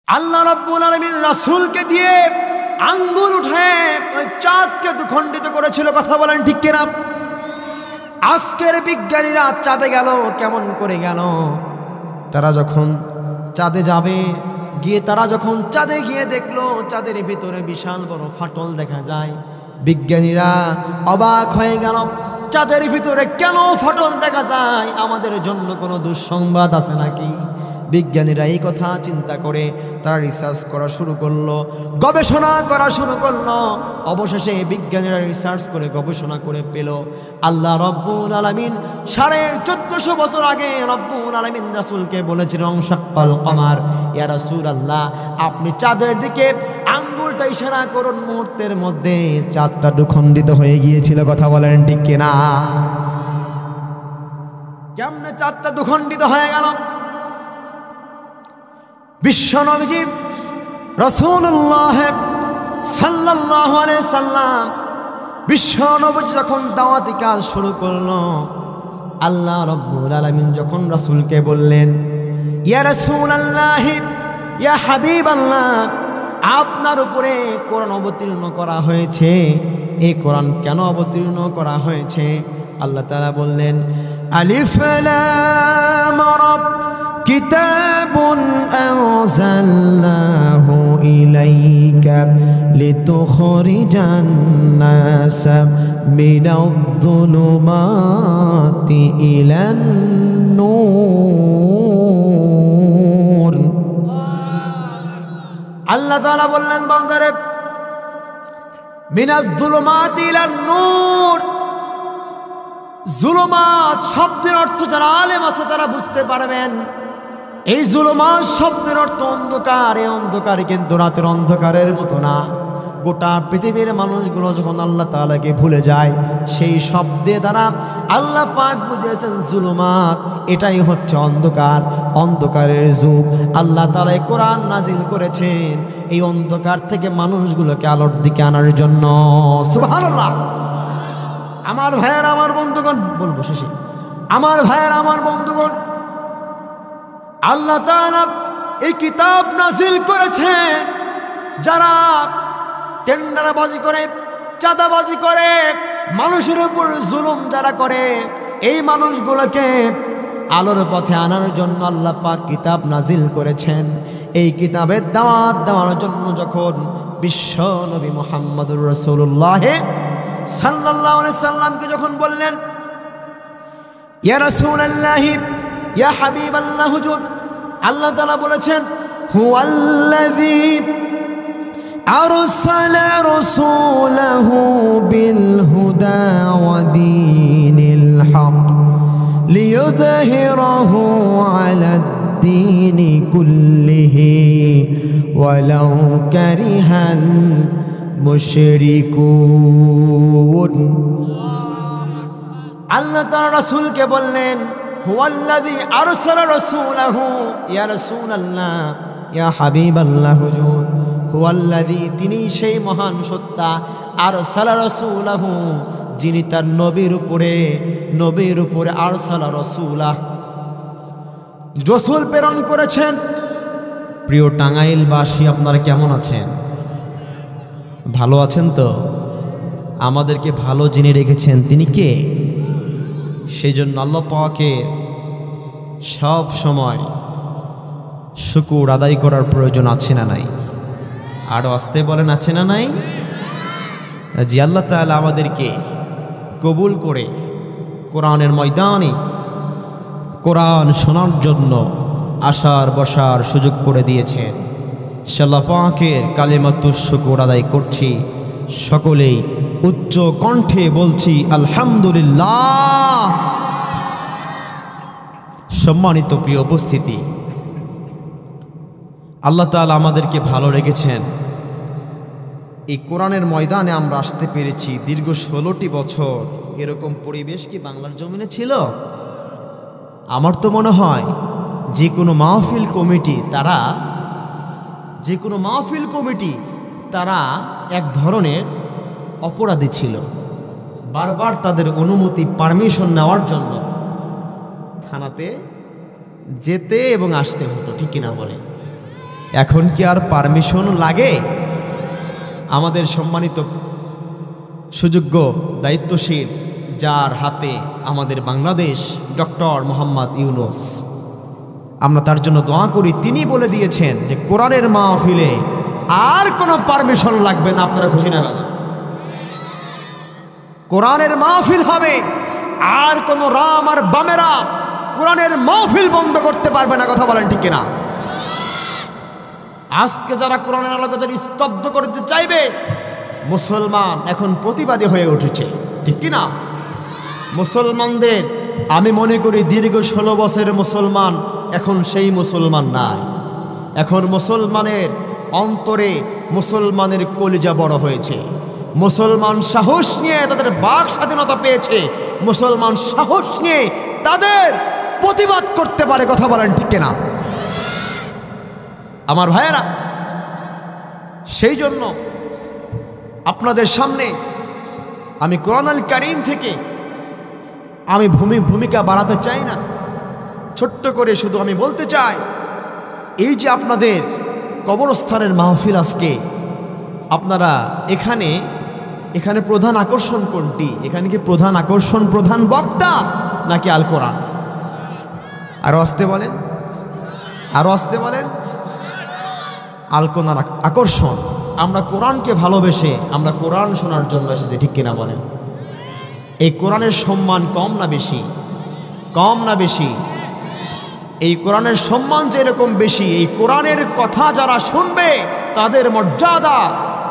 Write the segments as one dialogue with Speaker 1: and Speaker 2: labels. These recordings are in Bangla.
Speaker 1: আল্লাহ রাব্বুল আলামিন রাসূলকে দিয়ে আঙ্গুল উঠায় ওই চাঁদকে দুখণ্ডিত করেছিল। কথা বলেন ঠিক কিনা? আজকের বিজ্ঞানীরা চাঁদে গেল, কেমন করে গেল? তারা যখন চাঁদে যাবে, তারা যখন চাঁদে গিয়ে দেখলো চাঁদের ভিতরে বিশাল বড় ফাটল দেখা যায়। বিজ্ঞানীরা অবাক হয়ে গেল, চাঁদের ভিতরে কেন ফাটল দেখা যায়? আমাদের জন্য কোনো দুঃসংবাদ আছে নাকি? বিজ্ঞানীরা এই কথা চিন্তা করে তারা রিসার্চ করা শুরু করলো, গবেষণা করা শুরু করলো। অবশেষে বিজ্ঞানীরা রিসার্চ করে গবেষণা করে পেল আল্লাহ রব্বুল আলামিন 1450 বছর আগে রব্বুল আলামিন রাসূলকে বলেছিলেন শাক্কাল কমার, ইয়া রাসূলুল্লাহ আপনি চাঁদের দিকে আঙ্গুলটা ইশারা করুন, মুহূর্তের মধ্যে চাঁদটা দুখণ্ডিত হয়ে গিয়েছিল। কথা বলেন ঠিক কিনা? কেমনে চাঁদটা দুখণ্ডিত হয়ে গেল? বিশ্বনবীজি রাসূলুল্লাহ সাল্লাল্লাহু আলাইহি সাল্লাম বিশ্বনবী যখন দাওয়াতি কাজ শুরু করলো, আল্লাহ রাব্বুল আলামিন যখন রাসূলকে বললেন, ইয়া রাসূলুল্লাহ ইয়া হাবিবাল্লাহ আপনার উপরে কোরআন অবতীর্ণ করা হয়েছে। এই কোরআন কেন অবতীর্ণ করা হয়েছে? আল্লাহ তাআলা বললেন, আলিফ লাম রা কিতাবুন আনজালনাহু ইলাইকা লিতুখরিজান নাসা মিনায-যুলুমাতি ইলান নূর। আল্লাহ তাআলা বললেন, বান্দারে মিনায-যুলুমাতি ইলান নূর। জুলুমাত শব্দের অর্থ যারা আলেম আছে তারা বুঝতে পারবেন। এই জুলুমাত শব্দের অর্থ অন্ধকার। এই অন্ধকার কিন্তু রাতের অন্ধকারের মতো না। গোটা পৃথিবীর মানুষগুলো যখন আল্লাহ তাআলাকে ভুলে যায়, সেই শব্দে দ্বারা আল্লাহ পাক বুঝিয়েছেন জুলুমাত, এটাই হচ্ছে অন্ধকার, অন্ধকারের যুগ। আল্লাহ তাআলা কোরআন নাজিল করেছেন এই অন্ধকার থেকে মানুষগুলোকে আলোর দিকে আনার জন্য। সুবহানাল্লাহ। আমার ভাইয়ের আমার বন্ধুগণ, বলবো শেষে, আমার ভাইয়ের আমার বন্ধুগণ, আল্লাহ তাআলা এই কিতাব নাজিল করেছেন যারা টেন্ডারবাজি করে, চাঁদাবাজি করে, মানুষের উপর জুলুম যারা করে, এই মানুষগুলোকে আলোর পথে আনার জন্য আল্লাহ পাক কিতাব নাজিল করেছেন। এই কিতাবের দাওয়াত দেওয়ার জন্য যখন বিশ্ব নবী মুহাম্মদুর রাসূলুল্লাহ সাল্লাল্লাহু আলাইহি সাল্লামকে যখন বললেন, ইয়া রাসূলুল্লাহ ইয়া হাবিবাল্লাহ হুজুর, আল্লাহ তাআলা বলেছেন, হুয়াল্লাযী আরসালা রাসূলাহু বিল হুদা ওয়া দীনিল হক লিইয়ুযহিরাহু আলাদ-দীনি কুল্লিহি ওয়ালাউ কারিহাল মুশরিকুন। আল্লাহ তাআলা রাসূলকে বললেন, হুয়াল্লাযী আরসালা রাসূলাহু, ইয়া রাসূলুল্লাহ ইয়া হাবিবাল্লাহ হুজুর, হুয়াল্লাযী তিনি সেই মহান সত্তা, আরসালা রাসূলাহু যিনি তার নবীর উপরে আরসালা রাসূলাহ রাসূল প্রেরণ করেছেন। প্রিয় টাঙ্গাইলবাসী আপনারা কেমন আছেন? ভালো আছেন তো? আমাদেরকে ভালো যিনি রেখেছেন তিনি কে? সেই জন্য আল্লাহ পাকের সব সময় শুকর আদায় করার প্রয়োজন আছে না নাই? আরও আসতে বলেন, আছে না নাই? জি, আল্লাহ তাআলা আমাদেরকে কবুল করে কোরআনের ময়দানে কোরআন শোনার জন্য আসার বসার সুযোগ করে দিয়েছেন। আল্লাহ পাকের কালিমাতুশ শুকর আদায় করছি, সকলেই উচ্চ কণ্ঠে বলছি আলহামদুলিল্লাহ। সম্মানিত প্রিয় উপস্থিতি, আল্লাহ তাআলা আমাদেরকে ভালো রেখেছেন। এই কোরআনের ময়দানে আমরা আসতে পেরেছি দীর্ঘ 16টি বছর। এরকম পরিবেশ কি বাংলার জমিনে ছিল? আমার তো মনে হয় যে কোনো মাহফিল কমিটি তারা এক ধরনের অপরাধী ছিল। বারবার তাদের অনুমতি, পারমিশন নেওয়ার জন্য থানাতে যেতে এবং আসতে হতো, ঠিক কিনা বলে? এখন কি আর পারমিশন লাগে? আমাদের সম্মানিত সুযোগ্য দায়িত্বশীল যার হাতে আমাদের বাংলাদেশ, ডক্টর মোহাম্মদ ইউনূস, আমরা তার জন্য দোয়া করি। তিনি বলে দিয়েছেন যে কোরআনের মাহফিলে আর কোনো পারমিশন লাগবে না। আপনারা খুশি না? কোরআনের মাহফিল হবে, আর কোনো রাম আর বামেরা কোরআনের মাহফিল বন্ধ করতে পারবে না। কথা বলেন ঠিক কিনা? আজকে যারা কোরআনের আলোকে যারা স্তব্ধ করতে চাইবে, মুসলমান এখন প্রতিবাদী হয়ে উঠেছে, ঠিক কিনা? মুসলমানদের আমি মনে করি দীর্ঘ 16 বছরের মুসলমান এখন সেই মুসলমান নাই। এখন মুসলমানের অন্তরে মুসলমানের কলিজা বড় হয়েছে। মুসলমান সাহস নিয়ে তাদের বাক স্বাধীনতা পেয়েছে। মুসলমান সাহস নিয়ে তাদের প্রতিবাদ করতে পারে। কথা বলেন ঠিক কিনা? আমার ভাইয়েরা, সেই জন্য আপনাদের সামনে আমি কোরআনুল কারীম থেকে আমি ভূমিকা বাড়াতে চাই না, ছোট্ট করে শুধু আমি বলতে চাই, এই যে আপনাদের কবরস্থানের মাহফিল আজকে, আপনারা এখানে প্রধান আকর্ষণ কোনটি? এখানে কি প্রধান আকর্ষণ প্রধান বক্তা নাকি আল কোরআন? আরো আসতে বলেন, আরো আসতে বলেন। আল কোরআন আকর্ষণ। আমরা কোরআনকে ভালোবেসে আমরা কোরআন শোনার জন্য এসেছি, ঠিক কিনা বলেন? এই কোরআনের সম্মান কম না বেশি? কম না বেশি? এই কোরআনের সম্মান যেরকম বেশি, এই কোরআনের কথা যারা শুনবে তাদের মর্যাদা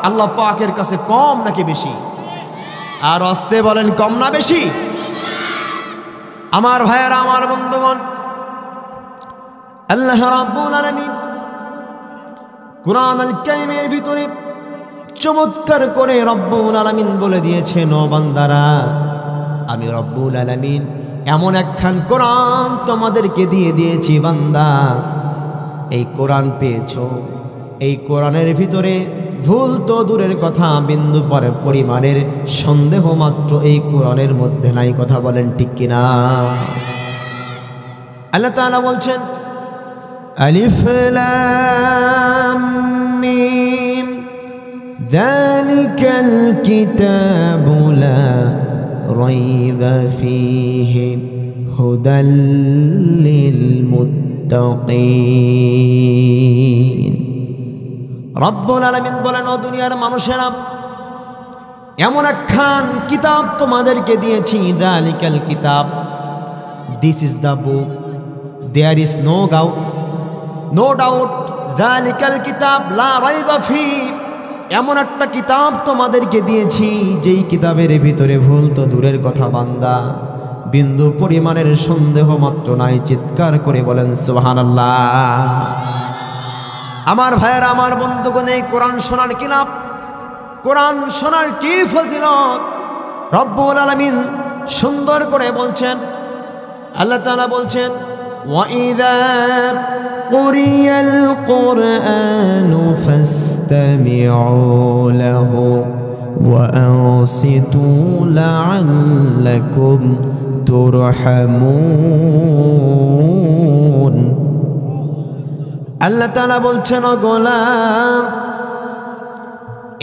Speaker 1: আল্লাহ পাকের কাছে কম নাকি বেশি? আর আসতে বলেন, কম না বেশি? আমার ভাইয়েরা, আমার বন্ধুগণ, আল্লাহ রাব্বুল আলামিন কোরআনুল কারীমের ভিতরে চমৎকার করে রব্বুল আলামিন বলে দিয়েছেন, ও বান্দারা, আমি রব্বুল আলামিন এমন একখান কোরআন তোমাদেরকে দিয়ে দিয়েছি বান্দা, এই কোরআন পেয়েছো, এই কোরআনের ভিতরে ভুল তো দূরের কথা, বিন্দু পরিমাণের সন্দেহ মাত্র এই কোরআনের মধ্যে নাই। কথা বলেন ঠিক কিনা? আল্লাহ তাআলা বলছেন, আলিফ লাম মিম যালিকাল কিতাবু লা রাইবা ফীহি হুদাল লিল মুত্তাকিন। রব্বুল আলামিন বলেন, ও দুনিয়ার মানুষেরা, এমন একখান কিতাব তোমাদেরকে দিয়েছি, যালিকাল কিতাব, this is the book, there is no doubt, যালিকাল কিতাব লা রাইবা ফি, এমন একটা কিতাব তোমাদেরকে দিয়েছি যেই কিতাবের ভিতরে ভুল তো দূরের কথা বান্দা, বিন্দু পরিমাণের সন্দেহ মাত্র নাই। চিৎকার করে বলেন সুবহানাল্লাহ। আমার ভাইয়েরা, আমার বন্ধুগণ, এই কোরআন শোনার কি লাভ? কোরআন শোনার কি ফজিলত? রব্বুল আলামিন সুন্দর করে বলছেন, আল্লাহ তাআলা বলছেন, ওয়াইযা কুরিয়াল কুরআনু ফাসতামিউ লাহু ওয়া আনসিতু লাআল্লাকুম তুরহামুন। আল্লাহ তাআলা বলছেন, ও গোলাম,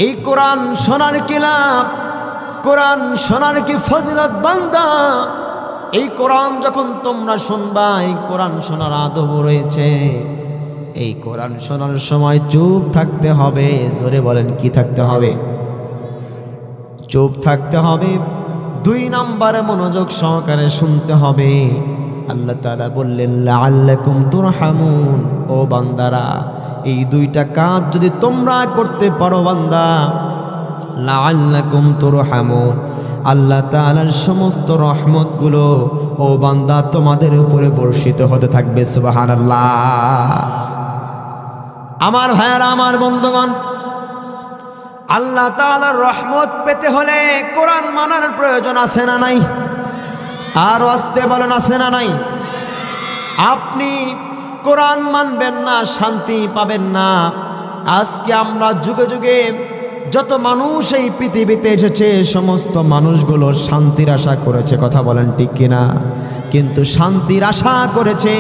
Speaker 1: এই কোরআন শোনার কি লাভ? কোরআন শোনার কি ফজিলত বান্দা? এই কোরআন যখন তোমরা শুনবা, এই কোরআন শোনার আদব রয়েছে। এই কোরআন শোনার সময় চুপ থাকতে হবে। জোরে বলেন, কি থাকতে হবে? চুপ থাকতে হবে। 2 নম্বরে মনোযোগ সহকারে শুনতে হবে। আল্লাহ তাআলা বললেন, লাআল্লাকুম তুরহামুন, ও বান্দারা, এই 2টা কাজ যদি তোমরা করতে পারো বান্দা, লাআল্লাকুম তুরহামুন, আল্লাহ তাআলার সমস্ত রহমতগুলো ও বান্দা তোমাদের উপরে বর্ষিত হতে থাকবে। সুবহানাল্লাহ। আমার ভাইয়েরা, আমার বন্ধুগণ, আল্লাহ তাআলার রহমত পেতে হলে কোরআন মানার প্রয়োজন আছে না নাই? আর আসতে বলেন, আছে না নাই? আপনি কোরআন মানবেন না, শান্তি পাবেন না। আজকে আমরা যুগে যুগে যত মানুষ এই পৃথিবীতে এসেছে, সমস্ত মানুষগুলো শান্তির আশা করেছে। কথা বলেন ঠিক কিনা? কিন্তু শান্তির আশা করেছে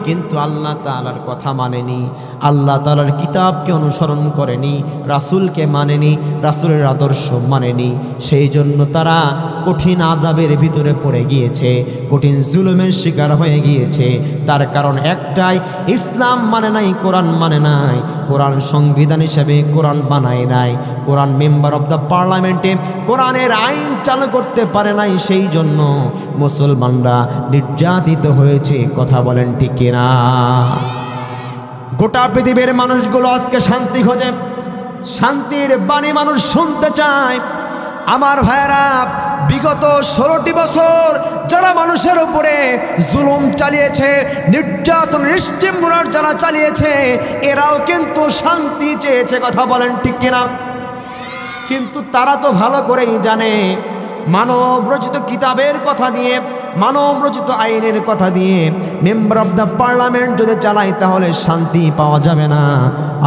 Speaker 1: কিন্তু আল্লাহ তাআলার কথা মানেনি, আল্লাহ তাআলার কিতাবকে অনুসরণ করেনি, রাসূলকে মানেনি, রাসূলের আদর্শ মানেনি। সেই জন্য তারা কঠিন আযাবের ভিতরে পড়ে গিয়েছে, কঠিন জুলুমের শিকার হয়ে গিয়েছে। তার কারণ একটাই, ইসলাম মানে নাই, কোরআন মানে নাই, কোরআন সংবিধান হিসেবে কোরআন বানায় নাই, কোরআন মেম্বার অব দ্য পার্লামেন্টে কোরআনের আইন চালু করতে পারে নাই। সেই জন্য মুসলমানরা নির্যাতিত হয়েছে। কথা বলেন ঠিক কিনা? গোটা পৃথিবীর মানুষগুলো আজকে শান্তি খোঁজে, শান্তির বাণী মানুষ শুনতে চায়। আমার ভাইয়েরা, বিগত 16টি বছর যারা মানুষের উপরে জুলুম চালিয়েছে, নির্যাতন নিষ্ঠুর যারা চালিয়েছে, এরাও কিন্তু শান্তি চেয়েছে। কথা বলেন ঠিক কিনা? কিন্তু তারা তো ভালো করেই জানে, মানব রচিত কিতাবের কথা দিয়ে, মানব রচিত আইনের কথা দিয়ে মেম্বার অব দ্য পার্লামেন্ট যদি চালাই তাহলে শান্তি পাওয়া যাবে না।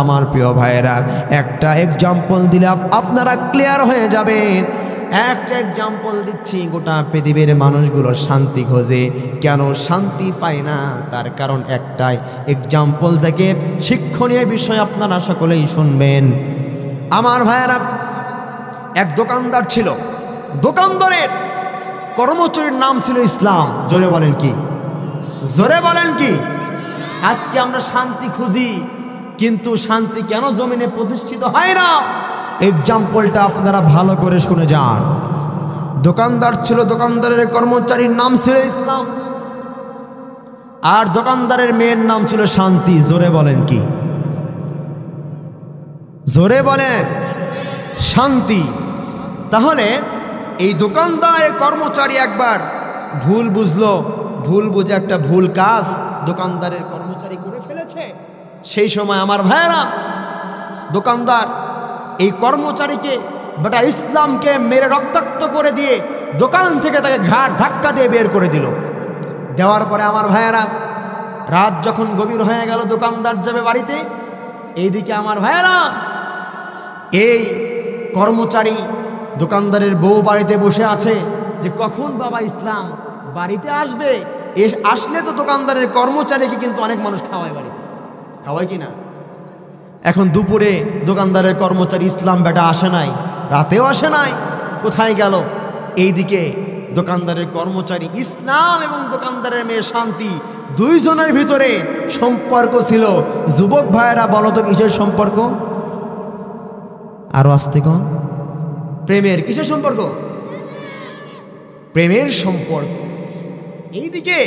Speaker 1: আমার প্রিয় ভাইয়েরা, একটা এক্সাম্পল দিলে আপনারা ক্লিয়ার হয়ে যাবেন। একটা এক্সাম্পল দিচ্ছি, গোটা পৃথিবীর মানুষগুলো শান্তি খোঁজে, কেন শান্তি পায় না? তার কারণ একটাই। এক্সাম্পল থেকে শিক্ষণীয় বিষয় আপনারা সকলেই শুনবেন। আমার ভাইয়েরা, এক দোকানদার ছিল, দোকানদারের কর্মচারীর নাম ছিল ইসলাম। জোরে বলেন কি? জোরে বলেন কি? আজকে আমরা শান্তি খুঁজি, কিন্তু শান্তি কেন জমিনে প্রতিষ্ঠিত হয় না? এক্সাম্পলটা আপনারা ভালো করে শুনে যান। দোকানদার ছিল, দোকানদারের কর্মচারীর নাম ছিল ইসলাম, আর দোকানদারের মেয়ের নাম ছিল শান্তি। জোরে বলেন কি? জোরে বলেন শান্তি। তাহলে এই দোকানদারের কর্মচারী একবার ভুল বুঝলো, ভুল বুঝে একটা ভুল কাজ দোকানদারের কর্মচারী করে ফেলেছে। সেই সময় আমার ভাইয়েরা, দোকানদার এই কর্মচারীকে বেটা ইসলামকে মেরে রক্তাক্ত করে দিয়ে দোকান থেকে তাকে ঘাড় ধাক্কা দিয়ে বের করে দিল। দেওয়ার পরে আমার ভাইয়েরা, রাত যখন গভীর হয়ে গেল, দোকানদার যাবে বাড়িতে। এইদিকে আমার ভাইয়েরা, এই কর্মচারী দোকানদারের বউ বাড়িতে বসে আছে যে কখন বাবা ইসলাম বাড়িতে আসবে। আসলে তো দোকানদারের কর্মচারীকে কিন্তু অনেক মানুষ খাওয়ায়, বাড়িতে খাওয়ায় কিনা? এখন দুপুরে দোকানদারের কর্মচারী ইসলাম বেটা আসে নাই, রাতেও আসে নাই, কোথায় গেল? এইদিকে দোকানদারের কর্মচারী ইসলাম এবং দোকানদারের মেয়ে শান্তি, দুইজনের ভিতরে সম্পর্ক ছিল। যুবক ভাইয়েরা, বলো তো কিসের সম্পর্ক? আরো আসতে কন। প্রেমের। কিসের সম্পর্ক? প্রেমের সম্পর্ক। এইদিকে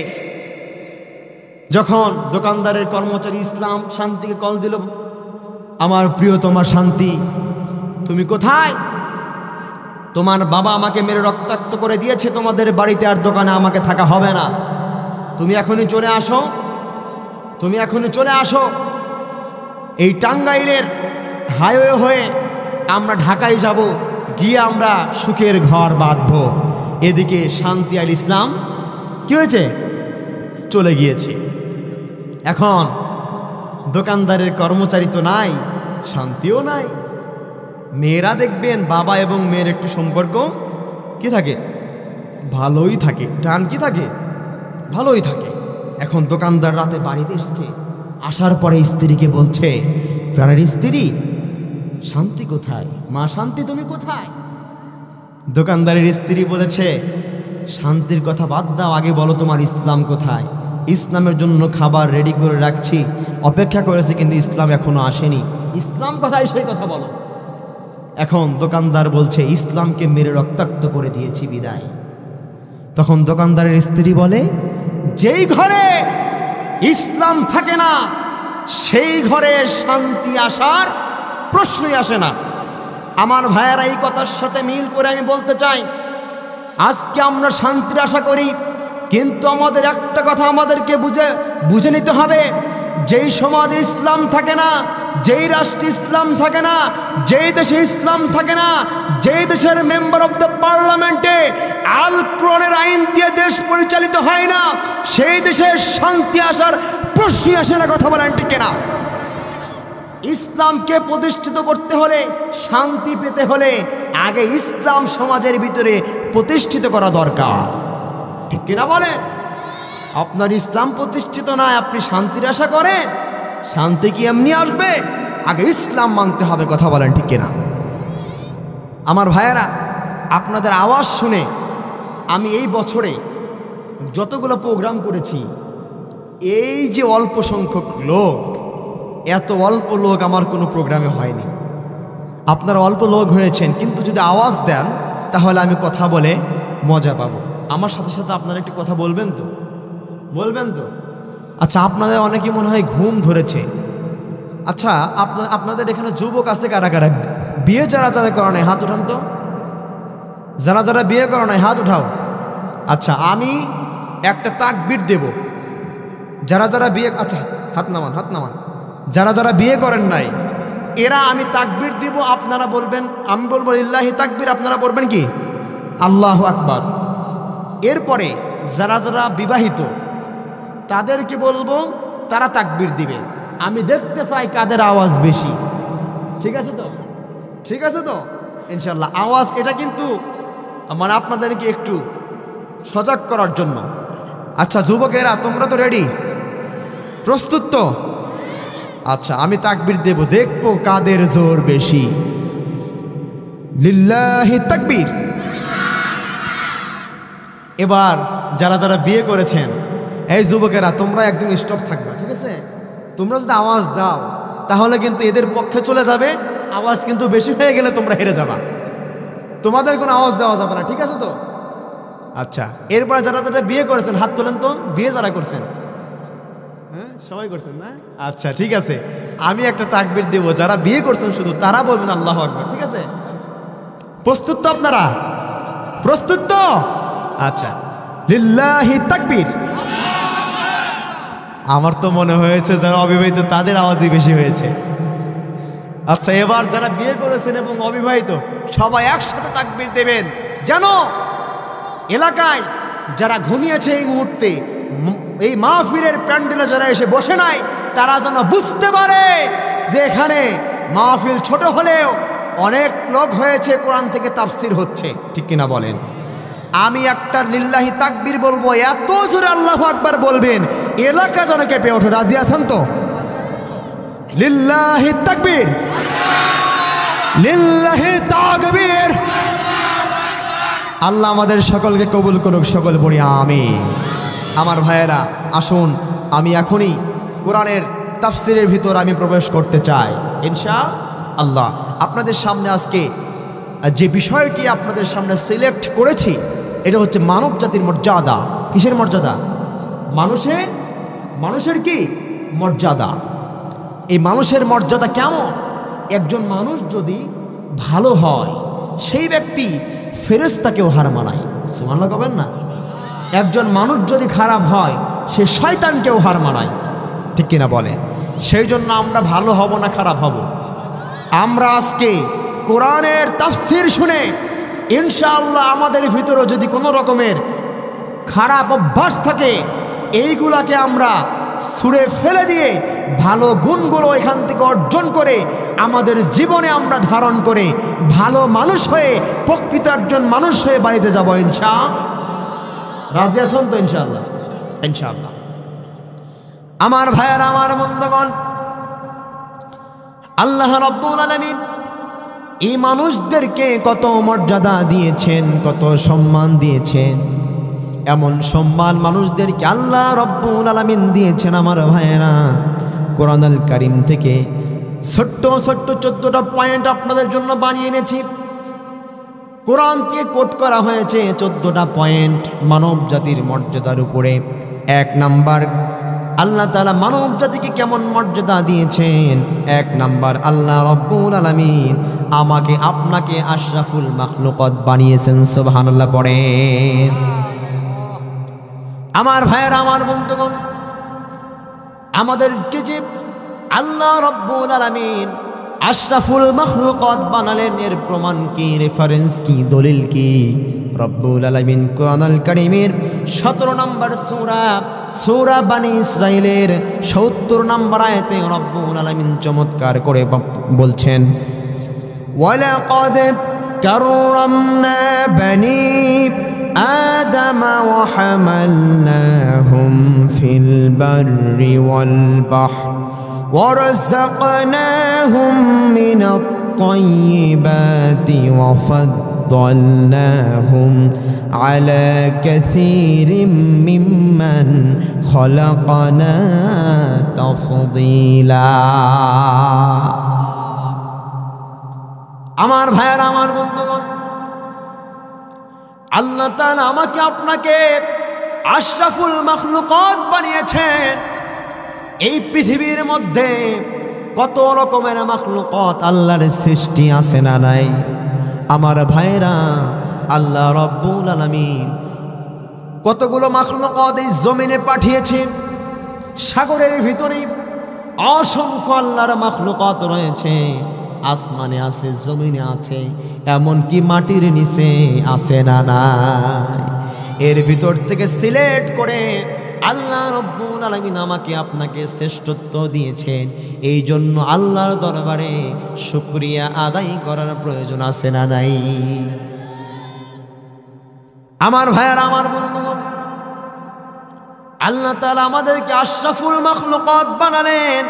Speaker 1: যখন দোকানদারের কর্মচারী ইসলাম শান্তিকে কল দিল, আমার প্রিয়তমা শান্তি, তুমি কোথায়? তোমার বাবা আমাকে মেরে রক্তাক্ত করে দিয়েছে, তোমাদের বাড়িতে আর দোকানে আমাকে থাকা হবে না, তুমি এখনই চলে আসো, তুমি এখনই চলে আসো। এই টাঙ্গাইলের হাইওয়ে হয়ে আমরা ঢাকায় যাব, গিয়ে আমরা সুখের ঘর বাঁধব। এদিকে শান্তি আর ইসলাম কি হয়েছে? চলে গিয়েছে। এখন দোকানদারের কর্মচারী তো নাই, শান্তিও নাই। মেয়েরা দেখবেন বাবা এবং মেয়ের একটু সম্পর্ক কি থাকে? ভালোই থাকে। টান কি থাকে? ভালোই থাকে। এখন দোকানদার রাতে বাড়িতে এসেছে, আসার পরে স্ত্রীকে বলছে, প্রাণের স্ত্রী শান্তি কোথায়? মা শান্তি তুমি কোথায়? দোকানদারের স্ত্রী বলেছে, শান্তির কথা বাদ দাও, আগে বলো তোমার ইসলাম কোথায়? ইসলামের জন্য খাবার রেডি করে রাখছি, অপেক্ষা করেছে, কিন্তু ইসলাম এখনো আসেনি। ইসলাম কোথায় সেই কথা বলো। এখন দোকানদার বলছে, ইসলামকে মেরে রক্তাক্ত করে দিয়েছি, বিদায়। তখন দোকানদারের স্ত্রী বলে, যেই ঘরে ইসলাম থাকে না সেই ঘরে শান্তি আসার প্রশ্নই আসে না। আমার ভাইয়েরা, এই কথার সাথে মিল করে আমি বলতে চাই, আজকে আমরা শান্তির আশা করি, কিন্তু আমাদের একটা কথা আমাদেরকে বুঝে নিতে হবে, যেই সমাজে ইসলাম থাকে না, যেই রাষ্ট্রে ইসলাম থাকে না, যেই দেশে ইসলাম থাকে না, যেই দেশের মেম্বার অব দ্য পার্লামেন্টে আল কোরআনের আইন দিয়ে দেশ পরিচালিত হয় না, সেই দেশে শান্তি আসার প্রশ্নই আসে না। কথা বলেন ঠিক কিনা? ইসলামকে প্রতিষ্ঠিত করতে হলে, শান্তি পেতে হলে আগে ইসলাম সমাজের ভিতরে প্রতিষ্ঠিত করা দরকার। ঠিক কিনা বলেন? আপনার ইসলাম প্রতিষ্ঠিত নয়, আপনি শান্তির আশা করেন? শান্তি কি এমনি আসবে? আগে ইসলাম মানতে হবে। কথা বলেন ঠিক কিনা? আমার ভাইয়েরা, আপনাদের আওয়াজ শুনে আমি এই বছরে যতগুলো প্রোগ্রাম করেছি, এই যে অল্প সংখ্যক লোক, এত অল্প লোক আমার কোনো প্রোগ্রামে হয়নি। আপনারা অল্প লোক হয়েছেন, কিন্তু যদি আওয়াজ দেন তাহলে আমি কথা বলে মজা পাবো। আমার সাথে সাথে আপনারা একটু কথা বলবেন তো? বলবেন তো? আচ্ছা, আপনাদের অনেকে মনে হয় ঘুম ধরেছে। আচ্ছা, আপনাদের এখানে যুবক আছে কারা কারা? বিয়ে যারা যারা করা নাই হাত উঠান তো। যারা যারা বিয়ে করা নাই হাত উঠাও। আচ্ছা, আমি একটা তাকবীর দেব। যারা যারা বিয়ে, আচ্ছা হাত নামান, হাত নামান। যারা যারা বিয়ে করেন নাই এরা আমি তাকবীর দিব, আপনারা বলবেন, আমি বলবো লিল্লাহি তাকবীর, আপনারা বলবেন কি আল্লাহু আকবার। এরপরে যারা যারা বিবাহিত তাদেরকে বলবো, তারা তাকবীর দিবেন। আমি দেখতে চাই কাদের আওয়াজ বেশি। ঠিক আছে তো? ঠিক আছে তো? ইনশাল্লাহ আওয়াজ, এটা কিন্তু মানে আপনাদেরকে একটু সজাগ করার জন্য। আচ্ছা যুবকেরা, তোমরা তো রেডি? প্রস্তুত তো? আচ্ছা, আমি তাকবীর দেব, দেখবো কাদের জোর বেশি। লিল্লাহি তাকবীর। এবার যারা যারা বিয়ে করেছেন, এই যুবকেরা তোমরা একদম স্টপ থাকবে, ঠিক আছে? তোমরা যদি আওয়াজ দাও তাহলে কিন্তু এদের পক্ষে চলে যাবে, আওয়াজ কিন্তু বেশি হয়ে গেলে তোমরা হেরে যাবা। তোমাদের কোনো আওয়াজ দেওয়া যাবে না, ঠিক আছে তো? আচ্ছা, এরপরে যারা যারা বিয়ে করেছেন হাত তোলেন তো। বিয়ে যারা করছেন, হ্যাঁ সবাই করছেন না? আচ্ছা ঠিক আছে, আমি একটা তাকবীর দেব, যারা বিয়ে করছেন শুধু তারা বলবেন আল্লাহু আকবার, ঠিক আছে? প্রস্তুত তো আপনারা? প্রস্তুত তো? আচ্ছা, লিল্লাহি তাকবীর। আমার তো মনে হয়েছে যারা অবিবাহিত তাদের আওয়াজই বেশি হয়েছে। আচ্ছা, এবার যারা বিয়ে করেছেন এবং অবিবাহিত সবাই একসাথে তাকবীর দেবেন, যেন এলাকায় যারা ঘুমিয়েছে এই মুহূর্তে, এই মাহফিলের প্যান্ডেলে যারা এসে বসে নাই, তারা যেন বুঝতে পারে যে এখানে মাহফিল ছোট হলেও অনেক লোক হয়েছে, কোরআন থেকে তাফসির হচ্ছে। ঠিক কিনা বলেন? আমি একটা লিল্লাহি তাকবীর বলবো, এত জোরে আল্লাহু আকবার বলবেন এলাকা যেন কেঁপে ওঠে। রাজি আছেন তো? লিল্লাহি তাকবীর, লিল্লাহি তাকবীর। আল্লাহ আমাদের সকলকে কবুল করুক, সকল পড়ি আমিন। আমার ভাইয়েরা আসুন, আমি এখনই কোরআনের তাফসিরের ভিতর আমি প্রবেশ করতে চাই ইনশাআল্লাহ। আপনাদের সামনে আজকে যে বিষয়টি আপনাদের সামনে সিলেক্ট করেছি, এটা হচ্ছে মানব জাতির মর্যাদা। কিসের মর্যাদা? মানুষের কি মর্যাদা? এই মানুষের মর্যাদা কেমন? একজন মানুষ যদি ভালো হয় সেই ব্যক্তি ফেরেশতাকেও হার মানায়। সুবহানাল্লাহ কবেন না? একজন মানুষ যদি খারাপ হয় সে শয়তানকেও হার মানায়। ঠিক কিনা বলে? সেই জন্য আমরা ভালো হব না খারাপ হব? আমরা আজকে কোরআনের তাফসীর শুনে ইনশাআল্লাহ আমাদের ভিতরে যদি কোনো রকমের খারাপ অভ্যাস থাকে, এইগুলাকে আমরা ছুঁড়ে ফেলে দিয়ে ভালো গুণগুলো এখান থেকে অর্জন করে আমাদের জীবনে আমরা ধারণ করে ভালো মানুষ হয়ে, প্রকৃত একজন মানুষ হয়ে বাড়িতে যাব ইনশাআল্লাহ। রাজি আছেন তো? ইনশাআল্লাহ, ইনশাআল্লাহ। আমার ভাইয়েরা, আমার বন্ধুগণ, আল্লাহ রাব্বুল আলামিন এই মানুষদেরকে কত মর্যাদা দিয়েছেন, কত সম্মান দিয়েছেন। এমন সম্মান মানুষদেরকে আল্লাহ রাব্বুল আলামিন দিয়েছেন। আমার ভাইয়েরা, কোরআনুল কারীম থেকে ছোট্ট ছোট্ট 14টা পয়েন্ট আপনাদের জন্য বানিয়ে এনেছি। কোরআন থেকে কোট করা হয়েছে 14টা পয়েন্ট মানব জাতির মর্যাদার উপরে। 1 নাম্বার, আল্লাহ তাআলা মানব জাতিকে কেমন মর্যাদা দিয়েছেন। 1 নাম্বার, আল্লাহ রাব্বুল আলামিন আমাকে আপনাকে আশরাফুল মাখলুকাত বানিয়েছেন। সুবহানাল্লাহ পড়েন। আমার ভাইয়েরা, আমার বন্ধুগণ, আমাদেরকে যে আল্লাহ রাব্বুল আলামিন আশরাফুল মাখলুকাত বানালেন, এর প্রমাণ কি, রেফারেন্স কি, দলিল কি? রব্বুল আলামিন কোরআনুল কারীমের 17 নম্বর সূরা বানী ইসরাঈলের 70 নম্বর আয়াতে রব্বুল আলামিন চমৎকার করে বলছেন, ওয়ালাকাদ কাররামনা বানী আদম ওয়া হামালনাহুম ফিল বাররি ওয়াল বাহর ওয়ারযাকনাহুম মিনাত তাইয়্যিবাতি ওয়াফাদ্দালনাহুম আলা কাসীরিম মিম্মান খলাকনা তাফদীলা। আমার ভাইয়েরা, আমার বন্ধুগণ, আল্লাহ তাআলা আমাকে আপনাকে আশরাফুল মাখলুকাত বানিয়েছেন। এই পৃথিবীর মধ্যে কত রকমের মাখলুকাত আল্লাহর সৃষ্টি আছে না নাই? আমার ভাইরা, আল্লাহ রব্বুল আলামিন কতগুলো মাখলুকাত এই জমিনে পাঠিয়েছে। সাগরের ভিতরে অসংখ্য আল্লাহর মাখলুকাত রয়েছে, আসমানে আছে, জমিনে আছে, এমনকি মাটির নিচে আছে না নাই? এর ভিতর থেকে সিলেক্ট করে আল্লাহ রব্বুল আলামিন আমাকে আপনাকে শ্রেষ্ঠত্ব দিয়েছেন। এই জন্য আল্লাহর দরবারে শুকরিয়া আদায় করার প্রয়োজন আছে না নাই? আমার ভাইয়ার, আমার বন্ধুগণ, আল্লাহ তাআলা আমাদেরকে আশরাফুল মাখলুকাত বানালেন।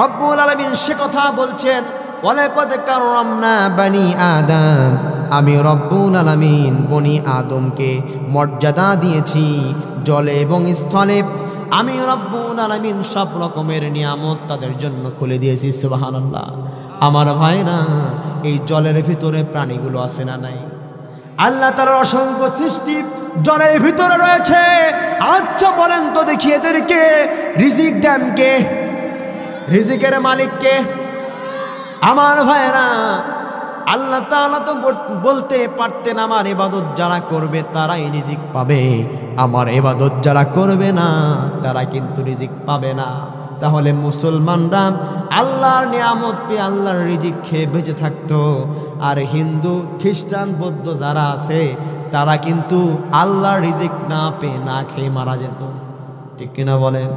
Speaker 1: রব্বুল আলামিন সে কথা বলছেন, ওয়ালাকাদ কাররামনা বানি আদম, আমি রব্বুল আলামিন বনি আদমকে মর্যাদা দিয়েছি জলে এবং স্থলে। আমি রব্বুল আলামিন সব রকমের নিয়ামত তাদের জন্য খুলে দিয়েছি। সুবহানাল্লাহ। আমার ভাইরা, এই জলের ভিতরে প্রাণীগুলো আছে না নাই? আল্লাহ তাআলার অসংখ্য সৃষ্টি জলের ভিতরে রয়েছে। আচ্ছা বলেন তো দেখি, এদেরকে রিজিক দেন কে? রিজিকের মালিক কে? আমার ভাইরা, আল্লাহ তাআলা তো বলতে পারতেন আমার ইবাদত যারা করবে তারাই রিজিক পাবে, আমার ইবাদত যারা করবে না তারা কিন্তু রিজিক পাবে না। তাহলে মুসলমানরা আল্লাহর নিয়ামত পেয়ে আল্লাহর রিজিক খেয়ে বেঁচে থাকতো, আর হিন্দু, খ্রিস্টান, বৌদ্ধ যারা আছে তারা কিন্তু আল্লাহর রিজিক না পেয়ে না খেয়ে মারা যেত। ঠিক কিনা বলেন?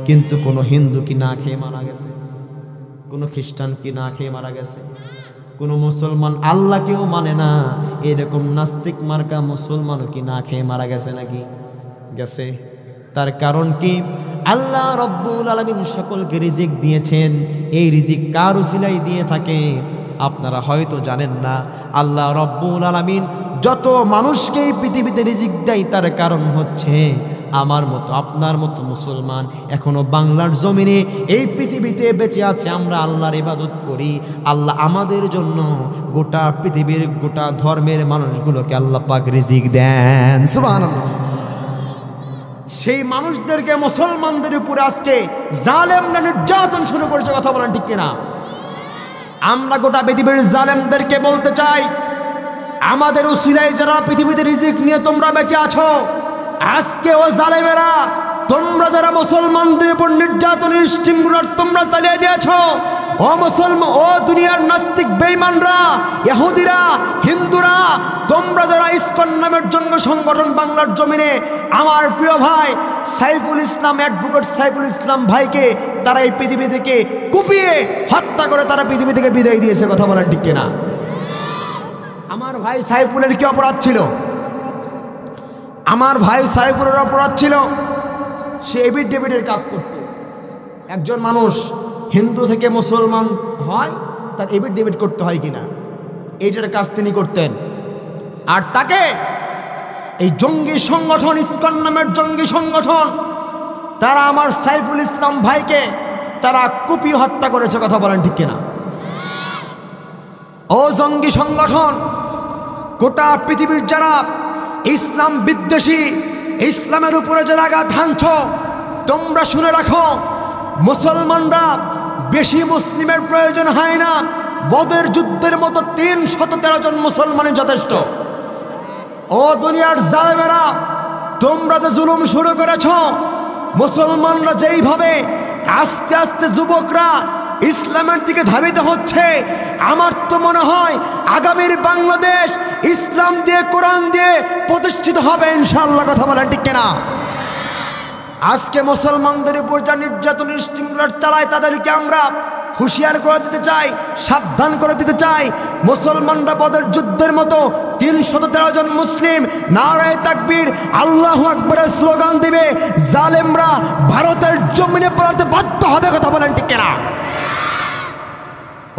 Speaker 1: কিন্তু কোনো হিন্দু কি না খেয়ে মারা গেছে? কোনো খ্রিস্টান কি না খেয়ে মারা গেছে? কোনো মুসলমান আল্লাহকেও মানে না এরকম নাস্তিক মার্কা মুসলমানও কি না খেয়ে মারা গেছে নাকি? গেছে। তার কারণ কি? আল্লাহ রব্বুল আলামিন সকলকে রিজিক দিয়েছেন। এই রিজিক কার উসিলাই দিয়ে থাকে আপনারা হয়তো জানেন না। আল্লাহ রব্বুল আলামিন যত মানুষকে এই পৃথিবীতে রিজিক দেয় তার কারণ হচ্ছে আমার মতো, আপনার মতো মুসলমান এখনো বাংলার জমিনে এই পৃথিবীতে বেঁচে আছে। আমরা আল্লাহর ইবাদত করি, আল্লাহ আমাদের জন্য গোটা পৃথিবীর গোটা ধর্মের মানুষগুলোকে আল্লাহ পাক রিজিক দেন। সুবহানাল্লাহ। সেই মানুষদেরকে, মুসলমানদের উপরে আজকে জালেমরা নির্যাতন শুরু করেছে। কথা বলেন ঠিক কিনা? আমরা গোটা পৃথিবীর জালেমদেরকে বলতে চাই, আমাদের উসিলায় যারা পৃথিবীতে রিজিক নিয়ে তোমরা বেঁচে আছো, আজকে ও জালেমেরা তোমরা যারা মুসলমানদের উপর নির্যাতনের স্টিমগুলো তোমরা চালিয়ে দিয়েছো, ও মুসলমান, ও দুনিয়ার নাস্তিক বেঈমানরা, ইহুদিরা, হিন্দুরা, তোমরা যারা ইসকন নামের জঙ্গ সংগঠন বাংলার জমিনে আমার প্রিয় ভাই সাইফুল ইসলাম, অ্যাডভোকেট সাইফুল ইসলাম ভাইকে তারা এই পৃথিবী থেকে কুপিয়ে হত্যা করে তারা পৃথিবী থেকে বিদায় দিয়েছে। কথা বলেন ঠিক কিনা? আমার ভাই সাইফুলের কি অপরাধ ছিল? আমার ভাই সাইফুলের অপরাধ ছিল সে এফিডেভিটের কাজ করত। একজন মানুষ হিন্দু থেকে মুসলমান হয়, তার এফিডেভিট করতে হয় কিনা, এইটার কাজ তিনি করতেন। আর তাকে এই জঙ্গি সংগঠন, ইসকন নামের জঙ্গি সংগঠন, তারা আমার সাইফুল ইসলাম ভাইকে তারা কুপিয়ে হত্যা করেছে। কথা বলেন ঠিক কিনা? ও জঙ্গি সংগঠন, গোটা পৃথিবীর যারা ইসলাম বিদ্বেষী, ইসলামের উপরে যারা আঘাত হানছ, তোমরা শুনে রাখো, মুসলমানরা বেশি মুসলিমের প্রয়োজন হয় না। বদর যুদ্ধের মতো 313 জন মুসলমানের যথেষ্ট। ও দুনিয়ার জালেমেরা, তোমরা যে জুলুম শুরু করেছ, মুসলমানরা যেইভাবে আস্তে আস্তে যুবকরা ইসলামের দিকে ধাবিত হচ্ছে, আমার তো মনে হয় আগামীর বাংলাদেশ ইসলাম দিয়ে, কোরআন দিয়ে প্রতিষ্ঠিত হবে ইনশাআল্লাহ। কথা বলেন ঠিক কিনা? আজকে মুসলমানদের উপর যা নির্যাতন স্টিমুলার চালায় তাদেরকে আমরা হুঁশিয়ার করে দিতে চাই, সাবধান করে দিতে চাই। মুসলমানরা বদর যুদ্ধের মতো 313 জন মুসলিম নারায়ে তাকবীর আল্লাহু আকবারের স্লোগান দিবে, জালেমরা ভারতের জমিনে পড়াতে বাধ্য হবে। কথা বলেন ঠিক কিনা?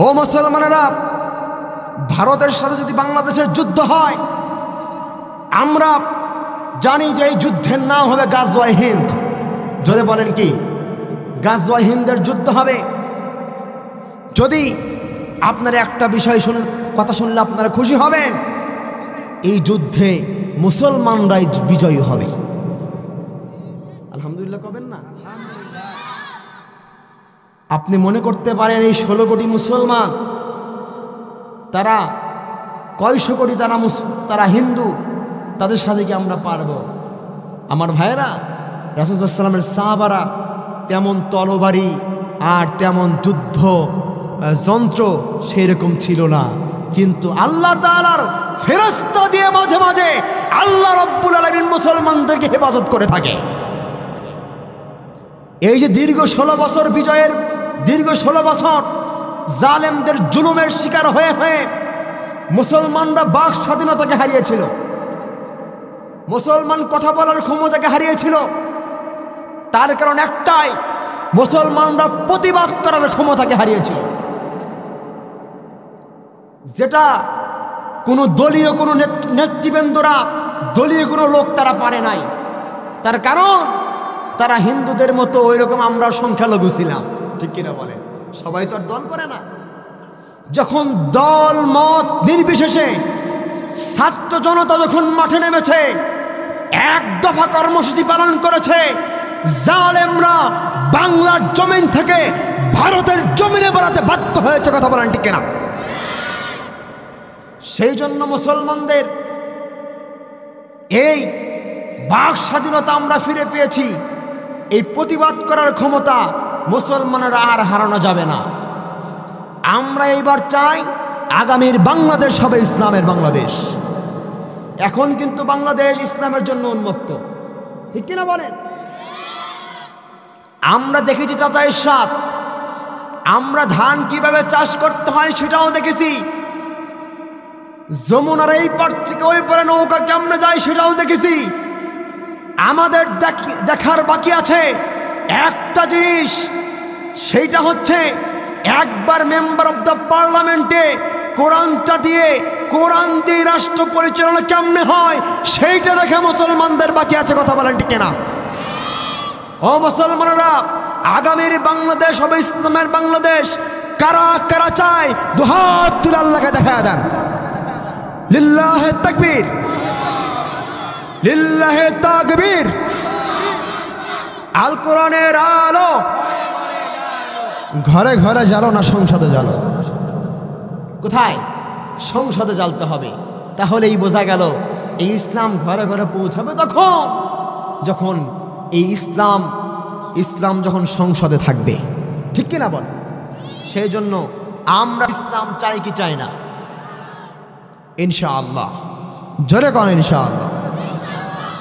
Speaker 1: ও মুসলমানেরা, ভারতের সাথে যদি বাংলাদেশের যুদ্ধ হয়, আমরা জানি যে এই যুদ্ধের নাম হবে গাজওয়ায়ে হিন্দ। জোরে বলেন কি? গাজওয়ায়ে হিন্দের যুদ্ধ হবে। যদি আপনারা একটা বিষয় কথা শুনলে আপনারা খুশি হবেন, এই যুদ্ধে মুসলমানরাই বিজয়ী হবে। আলহামদুলিল্লাহ কবেন না? আপনি মনে করতে পারেন এই 16 কোটি মুসলমান, তারা কয়শো কোটি, তারা হিন্দু, তাদের সাথে কি আমরা পারবো? আমার ভাইয়েরা, রাসূলুল্লাহ সাল্লাল্লাহু আলাইহি ওয়াসাল্লামের সাহাবারা তেমন তরবারি আর তেমন যুদ্ধ যন্ত্র সেরকম ছিল না, কিন্তু আল্লাহ তাআলার ফেরেশতা দিয়ে মাঝে মাঝে আল্লাহ রাব্বুল আলামিন মুসলমানদেরকে হেফাজত করে থাকে। এই যে দীর্ঘ 16 বছর বিজয়ের, দীর্ঘ 16 বছর জালেমদের জুলুমের শিকার হয়ে হয়ে মুসলমানরা বাক স্বাধীনতাকে হারিয়েছিল, মুসলমান কথা বলার ক্ষমতাকে হারিয়েছিল। তার কারণ একটাই, মুসলমানরা প্রতিবাদ করার ক্ষমতাকে হারিয়েছিল, যেটা কোনো দলীয় কোনো নেতৃবৃন্দরা, দলীয় কোনো লোক তারা পারে নাই। তার কারণ তারা হিন্দুদের মতো ওই রকম আমরা সংখ্যালঘু ছিলাম, ঠিক কিনা বলেন? সবাই তো আর দল করে না। যখন দল মত নির্বিশেষে ছাত্র জনতা যখন মাঠে নেমেছে, এক দফা কর্মসূচি পালন করেছে, জালেমরা বাংলার জমিন থেকে ভারতের জমিনে বাড়াতে বাধ্য হয়েছে। কথা বলেন ঠিক কিনা? সেই জন্য মুসলমানদের এই বাক স্বাধীনতা আমরা ফিরে পেয়েছি। এই প্রতিবাদ করার ক্ষমতা মুসলমানেরা আর হারানো যাবে না। আমরা এইবার চাই আগামীর বাংলাদেশ হবে ইসলামের বাংলাদেশ। এখন কিন্তু বাংলাদেশ ইসলামের জন্য উন্মুক্ত, ঠিক কিনা বলেন? আমরা দেখেছি চাচা ইরশাদ, আমরা ধান কিভাবে চাষ করতে হয় সেটাও দেখেছি। যমুনার এই পার থেকে ওই পারে নৌকা কেমনে যায় সেটাও দেখেছি। আমাদের দেখার বাকি আছে একটা জিনিস, সেইটা হচ্ছে একবার মেম্বার অব দ্য পার্লামেন্টে কোরআন দিয়ে রাষ্ট্র পরিচালনা কেমনে হয় সেইটা দেখে মুসলমানদের বাকি আছে। কথা বলেন ঠিক কিনা? ও মুসলমানেরা, আগামীর বাংলাদেশ হবে ইসলামের বাংলাদেশ। কারা কারা চায় দুহাত তুলে আল্লাহকে দেখা দেন। লিল্লাহে তাকবীর, লিল্লাহে তাকবীর। আল কোরআনের আলো ঘরে ঘরে জ্বালো না সংসদে জ্বালো? কোথায়? সংসদে জ্বালতে হবে। তাহলেই বোঝা গেল এই ইসলাম ঘরে ঘরে পৌঁছাবে তখন যখন এই ইসলাম যখন সংসদে থাকবে, ঠিক কিনা বল? সেই জন্য আমরা ইসলাম চাই কি চাই না? ইনশাআল্লাহ, জোরে করেন ইনশাআল্লাহ।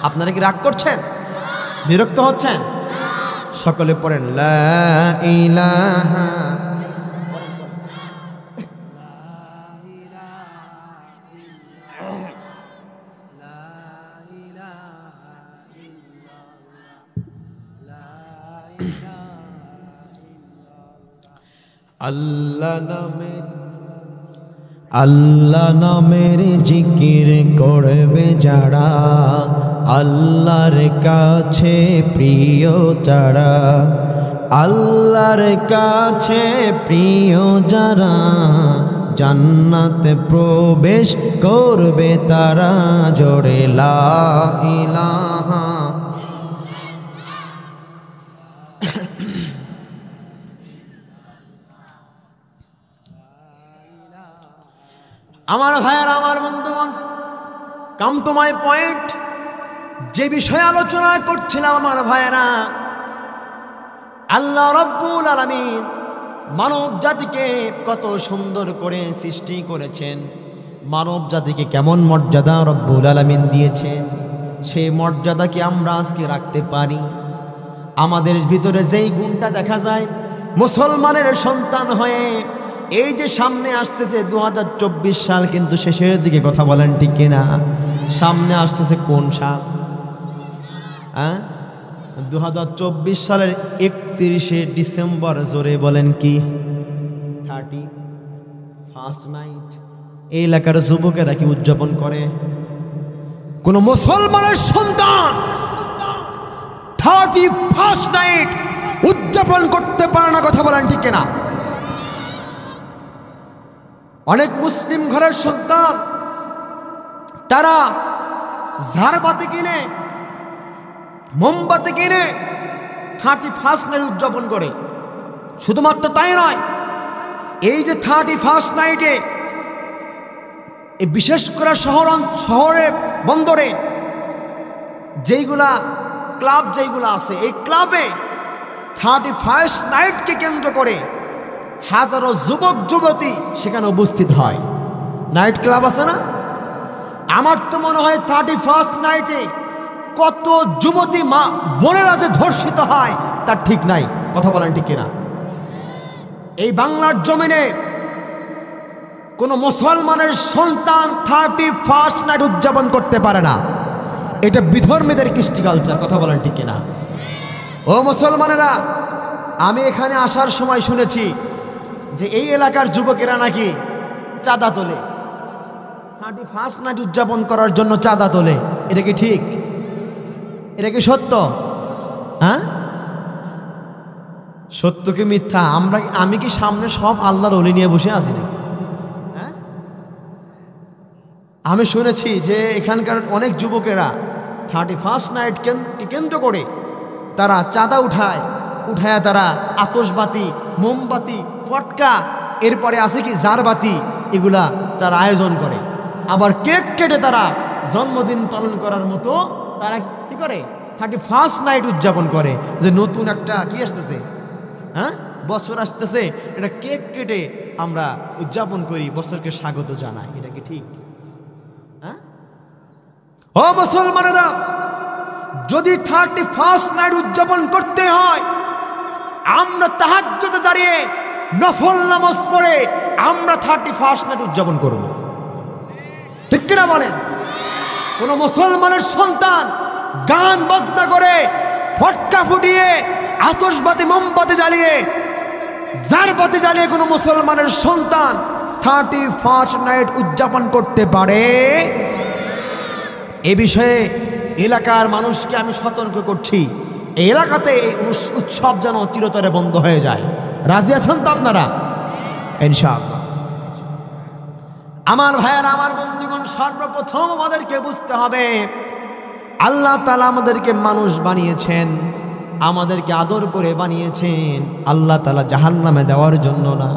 Speaker 1: আপনারা কি রাগ করছেন, বিরক্ত হচ্ছেন? সকলে পড়েন লা ইলাহা আল্লাহ নামের জিকির করবে যারা, আল্লাহর কাছে প্রিয় যারা, আল্লাহর কাছে প্রিয় যারা, জান্নাতে প্রবেশ করবে তারা। জোরে লা ইলাহা। আমার ভাইয়ার, আমার বন্ধুগণ, কাম টু মাই পয়েন্ট। যে বিষয়ে আলোচনা করছিলাম আমার ভাইয়েরা, আল্লাহ রাব্বুল আলামিন মানব জাতিকে কত সুন্দর করে সৃষ্টি করেছেন, মানব জাতিকে কেমন মর্যাদা রব্বুল আলামিন দিয়েছেন, সেই মর্যাদা কি আমরা আজকে রাখতে পারি? আমাদের ভিতরে যেই গুণটা দেখা যায়, মুসলমানের সন্তান হয়ে এই যে সামনে আসতেছে 2024 সাল, কিন্তু শেষের দিকে, কথা বলেন ঠিক কিনা? সামনে আসতেছে কোন সাল? 2024 সালের 31শে ডিসেম্বর। জোরে বলেন কি? 31st night. এই এলাকার যুবকেরা কি উদযাপন করে? কোন মুসলমানের সন্তান 31st নাইট উদযাপন করতে পারে না, কথা বলেন ঠিক কিনা? অনেক মুসলিম ঘরের সন্তান তারা ঝাড়বাতি কিনে, মোমবাতি কিনে 31st নাইট উদযাপন করে। শুধুমাত্র তাই নয়, এই যে 31st নাইটে বিশেষ করে শহরে বন্দরে যেইগুলা ক্লাব যেইগুলো আছে, এই ক্লাবে 31st নাইটকে কেন্দ্র করে হাজারো যুবক যুবতী সেখানে উপস্থিত হয়। নাইট ক্লাব আছে না? আমার তো মনে হয় 31st নাইটে কত যুবতী মা বোনেরা যে ধর্ষিত হয় তার ঠিক নাই, কথা বলেন ঠিক কিনা? এই বাংলার জমিনে কোন মুসলমানের সন্তান 31st নাইট উদযাপন করতে পারে না। এটা বিধর্মীদের কৃষ্টি কালচার, কথা বলেন ঠিক কিনা? ও মুসলমানেরা, আমি এখানে আসার সময় শুনেছি যে এই এলাকার যুবকেরা নাকি চাঁদা তোলে, 31st নাইট উদযাপন করার জন্য চাঁদা তোলে। এটা কি ঠিক? এটা কি সত্য? হ্যাঁ, সত্য কি মিথ্যা? আমি কি সামনে সব আল্লাহর ওলি নিয়ে বসে আছি নাকি? হ্যাঁ, আমি শুনেছি যে এখানকার অনেক যুবকেরা 31st নাইট কেন্দ্র করে তারা চাঁদা উঠায় তারা আতশবাতি, মোমবাতি, ফটকা, এরপরে আছে কি জারবাতি, এগুলা তারা আয়োজন করে। আবার কেক কেটে তারা জন্মদিন পালন করার মতো তারা কি করে 31st নাইট উদযাপন করে, যে নতুন একটা কি আসতেছে, হ্যাঁ বছর আসতেছে, এটা কেক কেটে আমরা উদযাপন করি, বছরকে স্বাগত জানাই। এটা কি ঠিক? হ্যাঁ, ও মুসলমানেরা, যদি 31st নাইট উদযাপন করতে হয়, আমরা তাহাজ্জুদে দাঁড়িয়ে নফল নামাজ পড়ে আমরা 31st নাইট উদযাপন করব, ঠিক কিনা বলেন? কোন মুসলমানের সন্তান গান বাজনা করে, ফটকা ফুটিয়ে, আতশবাতি, মোমবাতি জ্বালিয়ে, জারবাতি জ্বালিয়ে কোন মুসলমানের সন্তান 31st নাইট উদযাপন করতে পারে? এ বিষয়ে এলাকার মানুষকে আমি সতর্ক করছি, এই এলাকাতে এই উৎসব যেন চিরতরে বন্ধ হয়ে যায়। রাজি আছেন তো আপনারা? ইনশাআল্লাহ। আমার ভাইয়েরা, আমার বন্ধুগণ, সর্বপ্রথম আমাদেরকে বুঝতে হবে আল্লাহ তাআলা আমাদেরকে মানুষ বানিয়েছেন, আমাদেরকে আদর করে বানিয়েছেন। আল্লাহ তাআলা জাহান্নামে দেওয়ার জন্য না।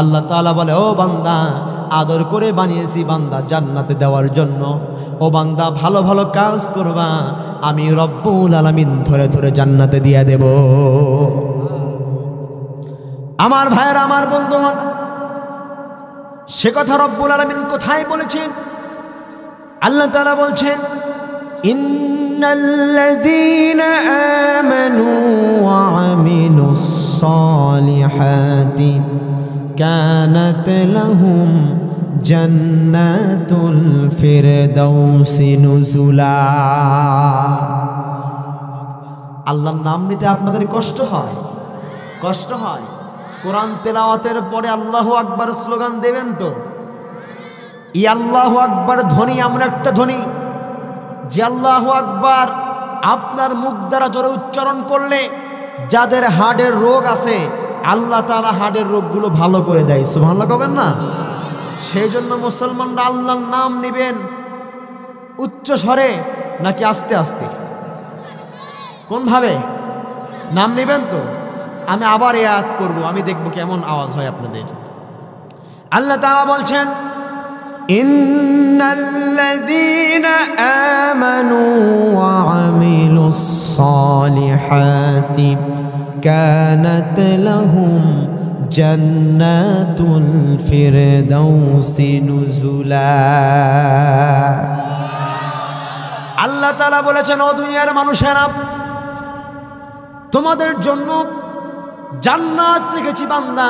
Speaker 1: আল্লাহ তাআলা বলে, ও বান্দা, আদর করে বানিয়েছি বান্দা জান্নাতে দেওয়ার জন্য। ও বান্দা, ভালো ভালো কাজ করবা, আমি রব্বুল আলামিন ধরে ধরে জান্নাতে দিয়ে দেব। আমার ভাইয়েরা, আমার বন্ধুগণ, সে কথা রব্বুল আলামিন কোথায় বলেছেন? আল্লাহ তাআলা বলছেন, ইন্নাল্লাযীনা আমানু ওয়া আমিলুস সালিহাতি কানাত লাহুম জান্নাতুল ফিরদাউসি নুজুলা। আল্লাহর নাম নিতে আপনাদের কষ্ট হয়? কষ্ট হয়? কোরআন তেলাওয়াতের পরে আল্লাহু আকবার স্লোগান দেবেন তো? ই আল্লাহু আকবার ধ্বনি এমন একটা ধ্বনি যে আল্লাহু আকবার আপনার মুখ দ্বারা জোরে উচ্চারণ করলে যাদের হার্টের রোগ আছে আল্লাহ তাআলা হার্টের রোগগুলো ভালো করে দেয়। সুবহানাল্লাহ কবেন না? সেই জন্য মুসলমানরা আল্লাহর নাম নেবেন উচ্চ স্বরে নাকি আস্তে আস্তে? কোন ভাবে নাম নেবেন? তো আমি আবার এই আয়াত করব, আমি দেখব কেমন আওয়াজ হয় আপনাদের। আল্লাহ তাআলা বলছেন, ইন্নাল্লাযীনা আমানু ওয়া আমিলুস সালিহাতি কানাত লাহুম জান্নাতুল ফিরদাউসি নুজুলা। আল্লাহ তাআলা বলেছেন, ও দুনিয়ার মানুষেরা, তোমাদের জন্য জান্নাত রেখেছি বান্দা,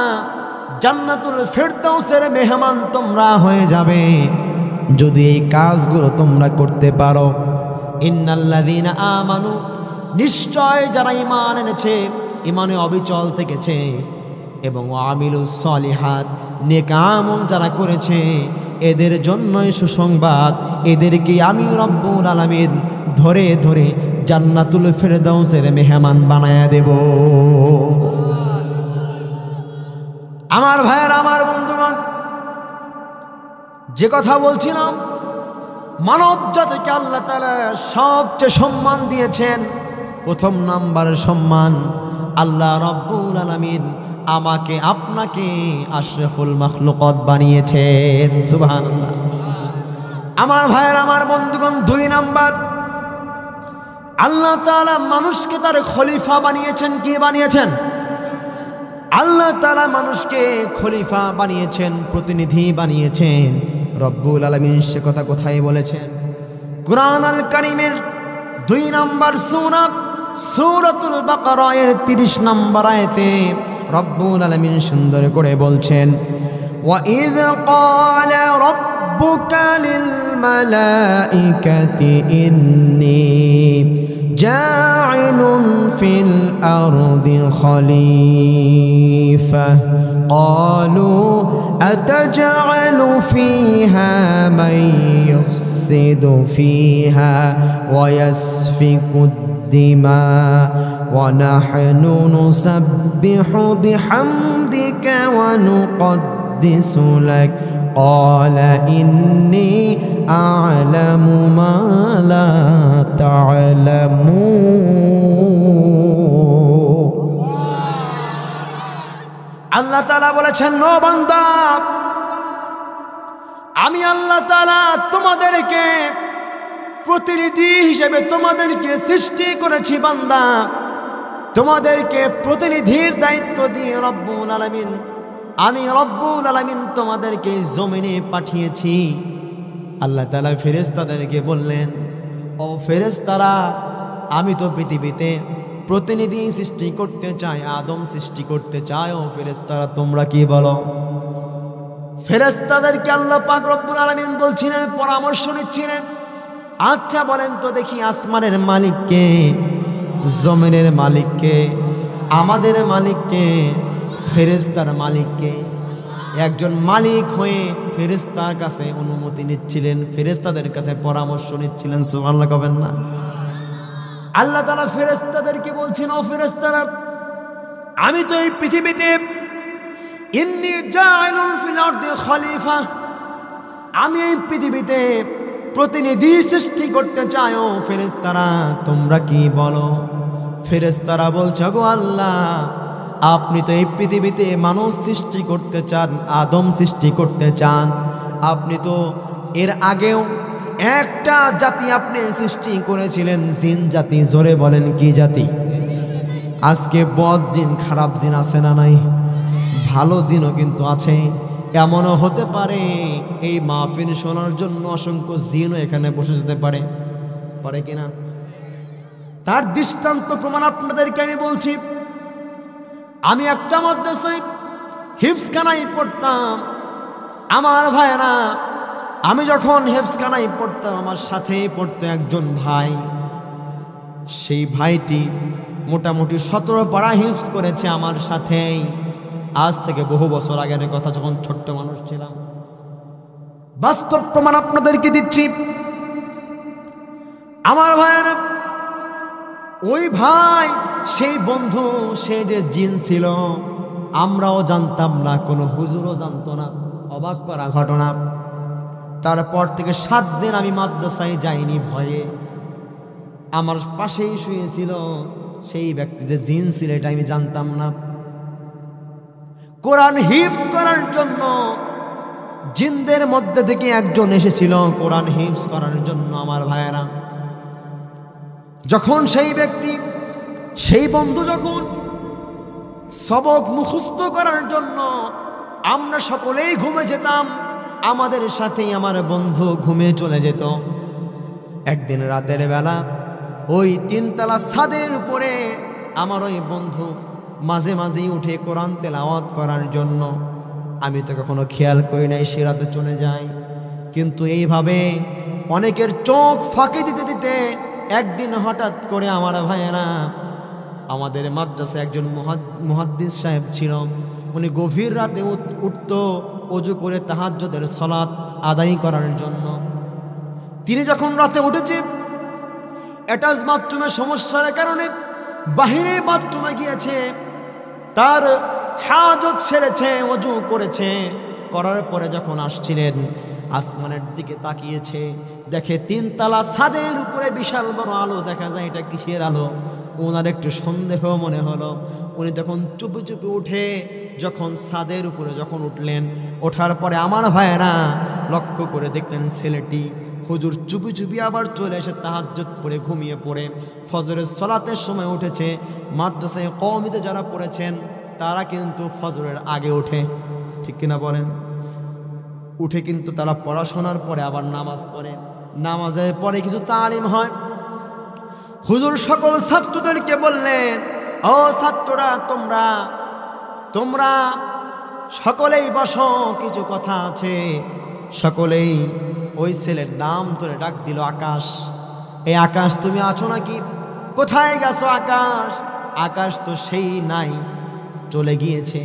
Speaker 1: জান্নাতুল ফেরদাউসের মেহমান তোমরা হয়ে যাবে যদি এই কাজগুলো তোমরা করতে পারো। ইন্নাল্লাযীনা আমানু, নিশ্চয় যারা ঈমান এনেছে, ঈমানে অবিচল থেকেছে, এবং আমিলুস সলিহাত, নেক আমল যারা করেছে, এদের জন্যই সুসংবাদ। এদেরকে আমি রব্বুল আলামিন ধরে ধরে জান্নাতুল ফেরদাউসের মেহমান বানায়া দেব। আমার ভাইয়েরা, আমার বন্ধুগণ, যে কথা বলছিলাম, মানব জাতিকে আল্লাহ তাআলা সবচেয়ে সম্মান দিয়েছেন। প্রথম নাম্বারের সম্মান আল্লাহ রব্বুল আলামিন আমাকে আপনাকে আশরাফুল মাখলুকাত বানিয়েছেন। সুবহানাল্লাহ। আমার ভাইয়েরা, আমার বন্ধুগণ, 2 নাম্বার আল্লাহ তাআলা মানুষকে তার খলিফা বানিয়েছেন। কি বানিয়েছেন? আল্লাহ তাআলা মানুষকে খলিফা বানিয়েছেন, প্রতিনিধি বানিয়েছেন। রব্বুল আলামিন সে কথা কোথায় বলেছেন? কুরআন আল কারীমের 2 নাম্বার সূরা সূরাতুল বাকারা এর 30 নম্বর আয়াতে রব্বুল আলামিন সুন্দর করে বলছেন, ওয়া ইয ক্বালা রাব্বুকা লিল মালাইকাতি ইন্নী জাইলুন ফিল আরদি খলিফা ক্বালু আতাজআলু ফিহা মান ইউফসিদু ফিহা ওয়া ইয়াসফিকু الدماء ونحن نسبح بحمدك ونقدس لك قال إني أعلم ما لا تعلمون। আল্লাহ তাআলা বলেছেন, নো বান্দা, আমি আল্লাহ তাআলা তোমাদেরকে প্রতিনিধি হিসেবে তোমাদেরকে সৃষ্টি করেছি। বান্দা, তোমাদেরকে প্রতিনিধির দায়িত্ব দিয়ে রব্বুল আলামিন, আমি রব্বুল আলামিন তোমাদেরকে জমিনে পাঠিয়েছি। আল্লাহ তাআলা ফেরেশতাদেরকে বললেন, ও ফেরেশতারা, আমি তো পৃথিবীতে প্রতিনিধি সৃষ্টি করতে চাই, আদম সৃষ্টি করতে চাই। ও ফেরেশতারা, তোমরা কি বলো? ফেরেশতাদেরকে আল্লাহ পাক রব্বুল আলামিন বলছিলেন, পরামর্শ নিচ্ছিলেন, আচ্ছা বলেন তো দেখি, আসমানের মালিককে, জমিনের মালিককে, আমাদের মালিককে, ফেরেশতার মালিককে? একজন মালিক হয়ে ফেরেশতার কাছে অনুমতি নিচ্ছিলেন, ফেরেশতাদের কাছে পরামর্শ নিচ্ছিলেন। সুবহানাল্লাহ কবেন না? আল্লাহ তাআলা ফেরেশতাদেরকে বলছেন, ও ফেরেশতারা, আমি তো এই পৃথিবীতে ইন্নী জাইলুন ফিল আরদি খলিফা, আমি এই পৃথিবীতে প্রতিনিধি সৃষ্টি করতে চাই। ও ফেরেশতারা, তোমরা কি বলো? ফেরেশতারা বলছে, গো আল্লাহ, আপনি তো এই পৃথিবীতে মানুষ সৃষ্টি করতে চান, আদম সৃষ্টি করতে চান। আপনি তো এর আগেও একটা জাতি আপনি সৃষ্টি করেছিলেন, জিন জাতি। জোরে বলেন, কি জাতি? আজকে বদ জিন, খারাপ জিন আছে না নাই? ভালো জিনও কিন্তু আছে। এমনও হতে পারে এই মাহফিল শোনার জন্য অসংখ্য জিনও এখানে বসে যেতে পারে, পারে কিনা? তার দৃষ্টান্ত প্রমাণ আপনাদেরকে আমি বলছি। আমি একটা মাদ্রাসায় হিফজখানায় পড়তাম। আমার ভাইরা, আমি যখন হিফজখানায় পড়তাম, আমার সাথেই পড়তো একজন ভাই। সেই ভাইটি মোটামুটি 17 পারা হিফজ করেছে আমার সাথেই। আজ থেকে বহু বছর আগের কথা, যখন ছোট্ট মানুষ ছিলাম। বাস্তব প্রমাণ আপনাদেরকে দিচ্ছি। আমার ভাইয়েরা, ওই ভাই, সেই বন্ধু, সে যে জিন ছিল, আমরাও জানতাম না, কোনো হুজুরও জানতো না। অবাক করা ঘটনা, তারপর থেকে 7 দিন আমি মাদ্রাসায় যাইনি ভয়ে। আমার পাশেই শুয়েছিল সেই ব্যক্তি যে জিন ছিল, এটা আমি জানতাম না। কোরআন হিফজ করার জন্য জিনদের মধ্যে থেকে একজন এসেছিল কোরআন হিফজ করার জন্য। আমার ভাইয়েরা, যখন সেই ব্যক্তি, সেই বন্ধু যখন সবক মুখস্থ করার জন্য আমরা সকলেই ঘুমে যেতাম, আমাদের সাথেই আমার বন্ধু ঘুমে চলে যেত। একদিন রাতের বেলা ওই 3 তলা ছাদের উপরে আমার ওই বন্ধু মাঝে মাঝেই উঠে কোরআন তেলাওয়াত করার জন্য আমি তো কখনো খেয়াল করি নাই সে রাতে চলে যায়। কিন্তু এইভাবে অনেকের চোখ ফাঁকি দিতে দিতে একদিন হঠাৎ করে আমার ভাইয়েরা, আমাদের মাদ্রাসায় একজন মুহাদ্দিস সাহেব ছিল, উনি গভীর রাতে উঠত ওযু করে তাহাজ্জুদের সালাত আদায় করার জন্য। তিনি যখন রাতে উঠেছে, অ্যাটাচ বাথরুমের সমস্যার কারণে বাহিরে বাথরুমে গিয়েছে, তার হাজত সেরেছে, ওযু করেছে, করার পরে যখন আসছিলেন আসমানের দিকে তাকিয়েছে, দেখে 3 তলা ছাদের উপরে বিশাল বড় আলো দেখা যায়। এটা কিসের আলো? ওনার একটু সন্দেহ মনে হলো। উনি তখন চুপি চুপি উঠে যখন ছাদের উপরে যখন উঠলেন, ওঠার পরে আমার ভাইয়েরা লক্ষ্য করে দেখলেন ছেলেটি হুজুর চুপি চুপি আবার চলে এসে তাহাজ্জুদ পড়ে ঘুমিয়ে পড়ে ফজরের সালাতের সময় উঠেছে। মাদ্রাসায় কওমিতে যারা পড়েছেন তারা কিন্তু ফজরের আগে ওঠে, ঠিক কিনা বলেন? উঠে কিন্তু তারা পড়াশোনার পরে আবার নামাজ পড়ে, নামাজের পরে কিছু তালিম হয়। হুজুর সকল ছাত্রদেরকে বললেন, ও ছাত্ররা, তোমরা সকলেই বসো, কিছু কথা আছে। সকলেই ওই ছেলের নাম ধরে ডাক দিল, আকাশ। এই আকাশ, তুমি আছো নাকি? কোথায় গেছো আকাশ? আকাশ তো সেই নাই, চলে গিয়েছে।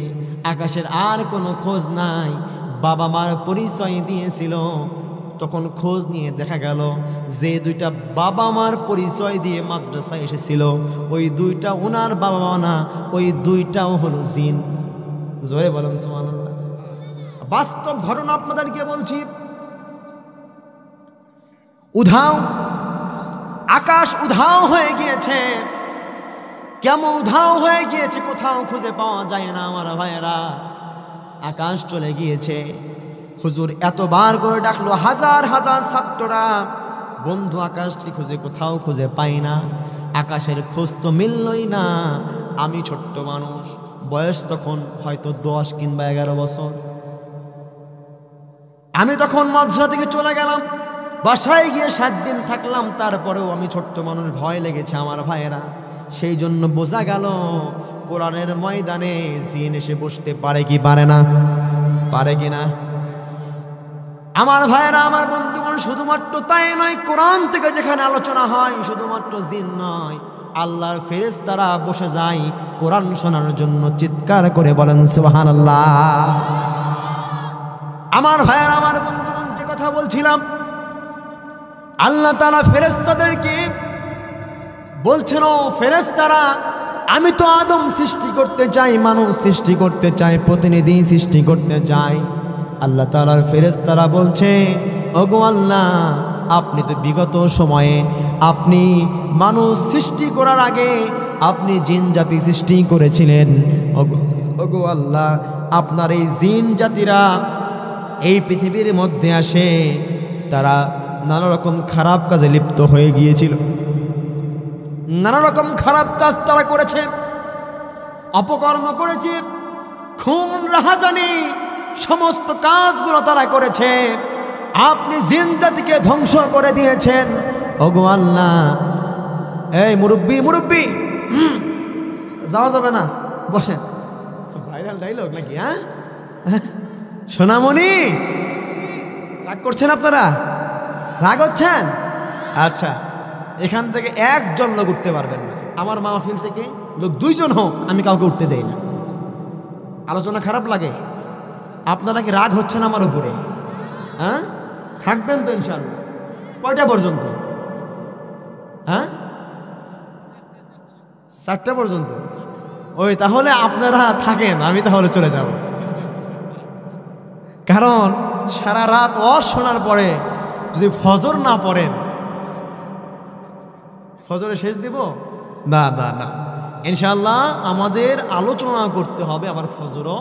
Speaker 1: আকাশের আর কোনো খোঁজ নাই। বাবা মার পরিচয় দিয়েছিল, তখন খোঁজ নিয়ে দেখা গেল যে 2টা বাবা মার পরিচয় দিয়ে মাদ্রাসায় এসেছিল, ওই 2টা ওনার বাবা মা না, ওই 2টাও হলো জিন। জোরে বলেন সুবহানাল্লাহ। বাস্তব ঘটনা আপনাদেরকে বলছি। আকাশ উধাও হয়ে গিয়েছে। কেমন উধাও হয়ে গিয়েছে, কোথাও খুঁজে পাওয়া যায় না আমার ভাইয়েরা। আকাশ চলে গিয়েছে। হুজুর এতবার করে ডাকলো, হাজার হাজার ছাত্ররা, বন্ধু আকাশটি খুঁজে কোথাও খুঁজে পাই না। আকাশের খোঁজ তো মিললই না। আমি ছোট্ট মানুষ, বয়স তখন হয়তো 10 কিংবা 11 বছর। আমি তখন মাদ্রাসা থেকে চলে গেলাম, বাসায় গিয়ে 7 দিন থাকলাম। তারপরেও আমি ছোট্ট মানুষ, ভয় লেগেছে আমার ভাইয়েরা। সেই জন্য বোঝা গেল কোরআনের ময়দানে জিন এসে বসতে পারে কি পারে না? পারে কিনা? আমার ভাইয়েরা, আমার বন্ধুগণ, শুধুমাত্র তাই নয়, কোরআন থেকে যেখানে আলোচনা হয় শুধুমাত্র জিন নয়, আল্লাহর ফেরেশতারা বসে যায় কোরআন শোনার জন্য। চিৎকার করে বলেন সুবহানাল্লাহ। আমার ভাইয়েরা, আমার বন্ধুগণ, যে কথা বলছিলাম, আল্লাহ তাআলা ফেরেশতাদেরকে বলছেন, ও ফেরেশতারা, আমি তো আদম সৃষ্টি করতে চাই, মানুষ সৃষ্টি করতে চাই, প্রতিনিধি সৃষ্টি করতে চাই। আল্লাহ তাআলার ফেরেশতারা বলছে, ওগো আল্লাহ, আপনি তো বিগত সময়ে আপনি মানুষ সৃষ্টি করার আগে আপনি জিন জাতি সৃষ্টি করেছিলেন। ওগো আল্লাহ, আপনার এই জিন জাতিরা এই পৃথিবীর মধ্যে আসে, তারা নানা রকম খারাপ কাজে লিপ্ত হয়ে গিয়েছিল। নানা রকম খারাপ কাজ তারা করেছে, অপকর্ম করেছে, খুন রাহাজানি সমস্ত কাজগুলো তারা করেছে। আপনি জিন জাতিকে ধ্বংস করে দিয়েছেন। ওগো আল্লাহ, এই মুরব্বি যাওয়া যাবে না, বসেন। ভাইরাল ডায়লগ নাকি? হ্যাঁ সোনামণি, রাগ করছেন আপনারা? রাগ হচ্ছেন? আচ্ছা, এখান থেকে একজন লোক উঠতে পারবেন না। আমার মাহফিল থেকে লোক 2 জন হোক, আমি কাউকে উঠতে দেই না। আলোচনা খারাপ লাগে? আপনারা কি রাগ হচ্ছেন আমার উপরে? হ্যাঁ, থাকবেন তো ইনশাআল্লাহ? কয়টা পর্যন্ত? হ্যাঁ, 4টা পর্যন্ত। ওই তাহলে আপনারা থাকেন, আমি তাহলে চলে যাব। কারণ সারা রাত শোনার পরে যদি ফজর না পড়েন, ফজরে শেষ দিব না। ইনশাআল্লাহ আমাদের আলোচনা করতে হবে, আবার ফজরও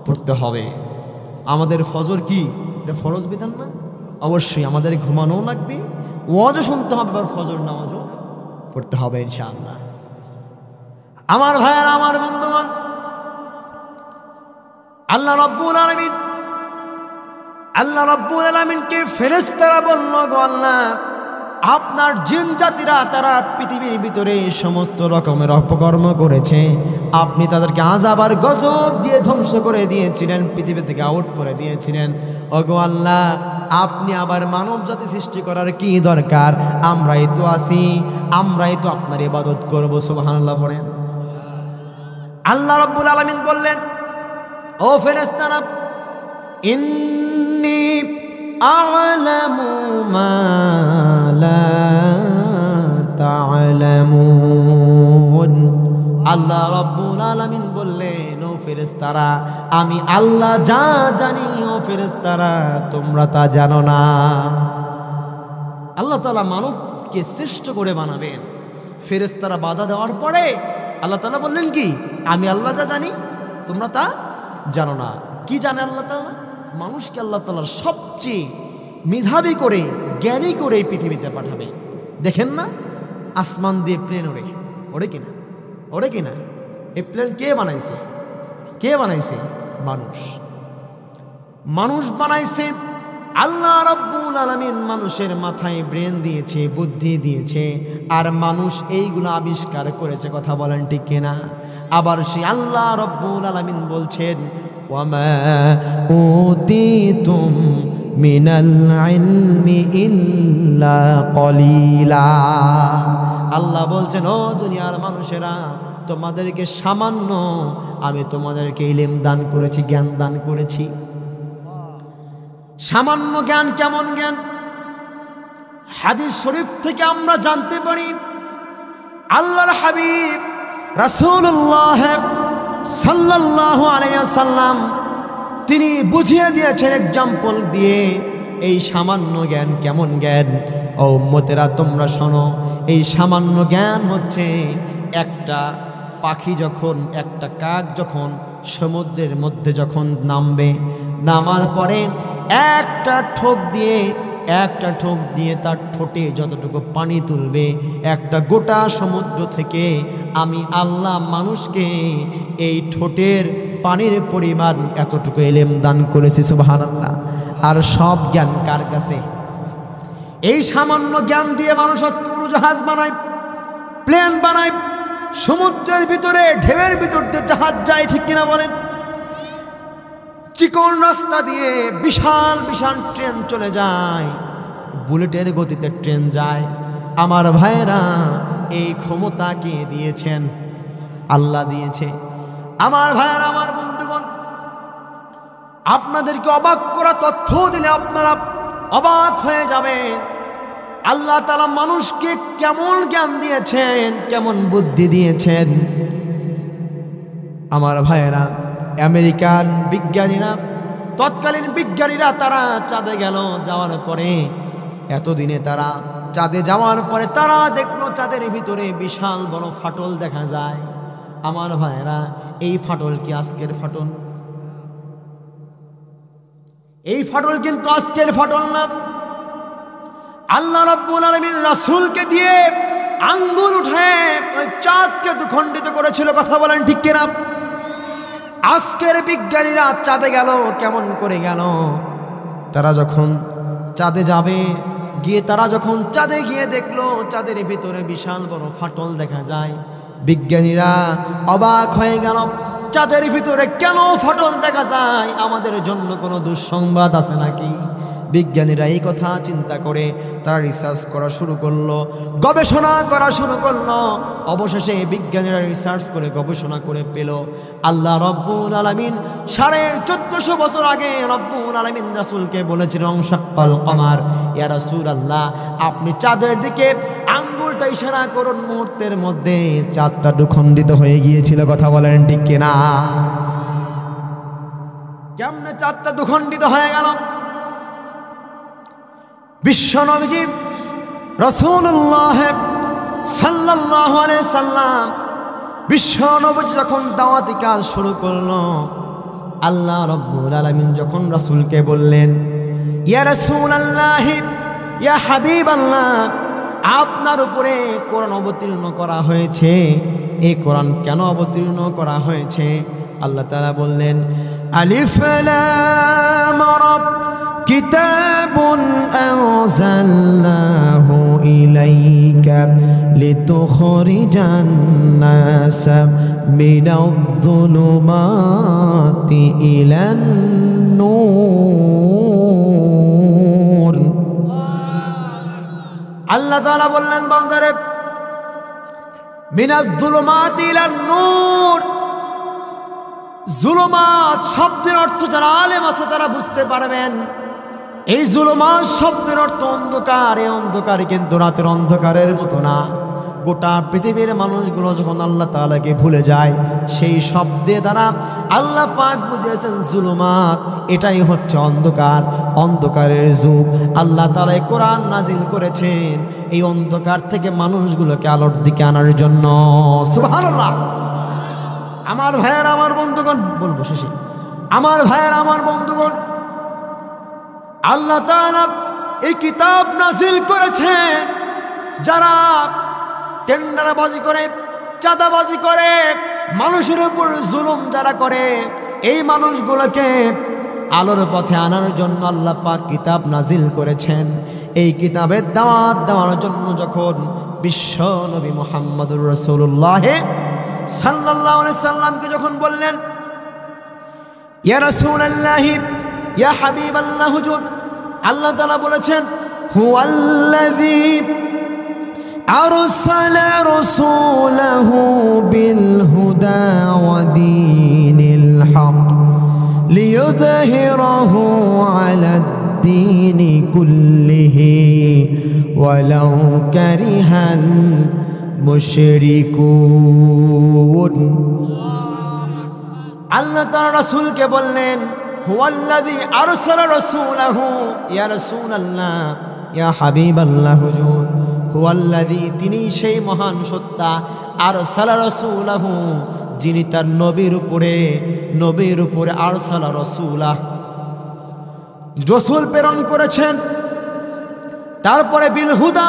Speaker 1: পড়তে হবে। আমাদের ফজর কি এটা ফরজ বিধান না? অবশ্যই আমাদের ঘুমানোও লাগবে, ওয়াজও শুনতে হবে, আবার ফজর নামাজও পড়তে হবে ইনশাআল্লাহ। আমার ভাইয়েরা, আমার বন্ধুগণ, আল্লাহ রাব্বুল আলামিনকে ফেরেশতারা বলল, গো আল্লাহ, আপনার জিন জাতিরা তারা পৃথিবীর ভিতরে সমস্ত রকমের অপকর্ম করেছে, আপনি তাদেরকে আযাব আর গজব দিয়ে ধ্বংস করে দিয়েছিলেন, পৃথিবী থেকে আউট করে দিয়েছিলেন। ওগো আল্লাহ, আপনি আবার মানব জাতি সৃষ্টি করার কি দরকার? আমরাই তো আছি, আমরাই তো আপনার ইবাদত করব। সুবহানাল্লাহ পড়েন। আল্লাহ রাব্বুল আলামিন বললেন, ও ফেরেশতারা, ইন্নী আ'লামু মা লা তা'লামুন। আল্লাহ রাব্বুল আলামিন বললেন, ও ফেরেশতারা, আমি আল্লাহ যা জানি ও ফেরেশতারা তোমরা তা জানো না। আল্লাহ তাআলা মানবকে শ্রেষ্ঠ করে বানাবেন, ফেরেশতারা বাধা দেওয়ার পরে আল্লাহ তাআলা বললেন কি, আমি আল্লাহ যা জানি তোমরা তা জানো না। কি জানে আল্লাহ তাআলা? মানুষকে আল্লাহ তাআলা সবচেয়ে মেধাবী করে, জ্ঞানী করে এই পৃথিবীতে পাঠাবেন। দেখেন না, আসমান দিয়ে প্লেন ওড়ে, ওড়ে কিনা? ওড়ে কিনা? এই প্লেন কে বানাইছে? কে বানাইছে? মানুষ। মানুষ বানাইছে আল্লাহ রাব্বুল আলামিন। মানুষের মাথায় ব্রেন দিয়েছে, বুদ্ধি দিয়েছে, আর মানুষ এইগুলো আবিষ্কার করেছে। কথা বলেন ঠিক কিনা? আবার সে আল্লাহ রাব্বুল আলামিন বলছেন, ওয়ামা উতিতুম মিনাল ইলমি ইল্লা কলিলা। আল্লাহ বলছেন, ও দুনিয়ার মানুষেরা, তোমাদেরকে সামান্য আমি তোমাদেরকে ইলম দান করেছি, জ্ঞান দান করেছি। সামান্য জ্ঞান কেমন জ্ঞান? হাদিস শরীফ থেকে আমরা জানতে পারি, আল্লাহর হাবিব রাসূলুল্লাহ সাল্লাল্লাহু আলাইহি ওয়াসাল্লাম তিনি বুঝিয়ে দিয়েছেন এক্সাম্পল দিয়ে, এই সামান্য জ্ঞান কেমন জ্ঞান। ও উম্মতেরা, তোমরা শোনো, এই সামান্য জ্ঞান হচ্ছে একটা পাখি যখন, একটা কাক যখন সমুদ্রের মধ্যে যখন নামবে, নামার পরে একটা ঠোক দিয়ে তার ঠোঁটে যতটুকু পানি তুলবে, একটা গোটা সমুদ্র থেকে আমি আল্লাহ মানুষকে এই ঠোঁটের পানির পরিমাণ এতটুকু ইলম দান করেছি। সুবহানাল্লাহ। আর সব জ্ঞান কার কাছে? এই সামান্য জ্ঞান দিয়ে মানুষ উড়োজাহাজ বানায়, প্লেন বানায়, সমুদ্রের ভিতরে ঢেউয়ের ভিতর দিয়ে জাহাজ যায়। ঠিক কিনা বলেন? চিকন রাস্তা দিয়ে বিশাল বিশাল ট্রেন চলে যায়, বুলেটের গতিতে ট্রেন যায়। আমার ভাইরা, এই ক্ষমতা কে দিয়েছেন? আল্লাহ দিয়েছে। আমার ভাইরা, আমার বন্ধুগণ, আপনাদেরকে অবাক করা তথ্য দিলে আপনারা অবাক হয়ে যাবেন। আল্লাহ তাআলা মানুষকে কেমন জ্ঞান দিয়েছেন, কেমন বুদ্ধি দিয়েছেন। আমার ভাইয়েরা, আমেরিকান বিজ্ঞানীরা, তৎকালীন বিজ্ঞানীরা তারা চাঁদে গেল। যাওয়ার পরে এতদিনে তারা চাঁদে যাওয়ার পরে তারা দেখলো চাঁদের ভিতরে বিশাল বড় ফাটল দেখা যায়। আমার ভাইয়েরা, এই ফাটল কি আজকের ফাটল? এই ফাটল কিন্তু আজকের ফাটল না। আল্লাহ রাব্বুল আলামিন রাসূলকে দিয়ে আঙ্গুল উঠে ওই চাঁদকে দুখণ্ডিত করেছিল। কথা বলেন ঠিক কিনা? আজকের বিজ্ঞানীরা চাঁদে গেল, কেমন করে গেল? তারা যখন চাঁদে যাবে, তারা যখন চাঁদে গিয়ে দেখলো চাঁদের ভিতরে বিশাল বড় ফাটল দেখা যায়। বিজ্ঞানীরা অবাক হয়ে গেল, চাঁদের ভিতরে কেন ফাটল দেখা যায়? আমাদের জন্য কোনো দুঃসংবাদ আছে নাকি? বিজ্ঞানীরা এই কথা চিন্তা করে তারা রিসার্চ করা শুরু করলো, গবেষণা করা শুরু করলো। অবশেষে বিজ্ঞানীরা রিসার্চ করে গবেষণা করে পেল, আল্লাহ রব্বুল আলামিন 1450 বছর আগে রব্বুল আলামিন রাসূলকে বলেছিলেন, অংশাক্কাল কমার, ইয়া রাসূলুল্লাহ, আপনি চাঁদের দিকে আঙ্গুলটা ইশারা করুন, মুহূর্তের মধ্যে চাঁদটা দুখণ্ডিত হয়ে গিয়েছিল। কথা বলেন ঠিক কিনা? কেমনে চাঁদটা দুখণ্ডিত হয়ে গেল? বিশ্বনবী রাসূলুল্লাহ সাল্লাল্লাহু আলাইহি সাল্লাম বিশ্বনবী যখন দাওয়াতি কাজ শুরু করলো, আল্লাহ রাব্বুল আলামিন যখন রাসূলকে বললেন, ইয়া রাসূলুল্লাহ, ইয়া হাবিবাল্লাহ, আপনার উপরে কোরআন অবতীর্ণ করা হয়েছে। এই কোরআন কেন অবতীর্ণ করা হয়েছে? আল্লাহ তাআলা বললেন, আলিফ লাম রা, কিতাবুন আনজালনাহু লিতুখরিজান নাস মিনায-যুলুমাতি ইলান নূর। আল্লাহ তাআলা বললেন, বান্দারে মিনায-যুলুমাতি ইলান নূর। জুলুমাত শব্দের অর্থ যারা আলেম আছে তারা বুঝতে পারবেন। এই জুলুমাত শব্দের অর্থ অন্ধকার। এই অন্ধকার কিন্তু রাতের অন্ধকারের মতো না। গোটা পৃথিবীর মানুষগুলো যখন আল্লাহ তাআলাকে ভুলে যায়, সেই শব্দে দ্বারা আল্লাহ পাক বুঝিয়েছেন জুলুমাত, এটাই হচ্ছে অন্ধকার, অন্ধকারের যুগ। আল্লাহ তাআলা কোরআন নাজিল করেছেন এই অন্ধকার থেকে মানুষগুলোকে আলোর দিকে আনার জন্য। সুবহানাল্লাহ। আমার ভাইয়ের, আমার বন্ধুগণ, বলবো শেষে, আমার ভাইয়ের, আমার বন্ধুগণ, আল্লাহ তাআলা এই কিতাব নাজিল করেছেন যারা টেন্ডারবাজি করে, চাঁদাবাজি করে, মানুষের উপর জুলুম যারা করে, এই মানুষগুলোকে আলোর পথে আনার জন্য আল্লাহ পাক কিতাব নাজিল করেছেন। এই কিতাবের দাওয়াত দেওয়ার জন্য যখন বিশ্ব নবী মুহাম্মদুর রাসূলুল্লাহ সাল্লাল্লাহু আলাইহি সাল্লামকে যখন বললেন, ইয়া রাসূলুল্লাহ, ইয়া হাবিবাল্লাহ হুজুর, আল্লাহ তাআলা বলেছেন, হুয়াল্লাযী আরসালা রাসূলাহু বিল হুদা ওয়া দীনিল হক লিইয়ুযহিরাহু আলাদ-দীনি কুল্লিহি ওয়ালাউ কারিহাল মুশরিকুন। আল্লাহ তাআলা রাসূলকে বললেন, হুয়াল্লাযী আরসালা রাসূলাহু, ইয়া রাসূলুল্লাহ, ইয়া হাবিবাল্লাহ হুজুর, হুয়াল্লাযী, তিনি সেই মহান সত্তা, আরসালা রাসূলাহু, যিনি তার নবীর উপরে আরসালা রাসূলাহ, রাসূল প্রেরণ করেছেন। তারপরে বিল হুদা,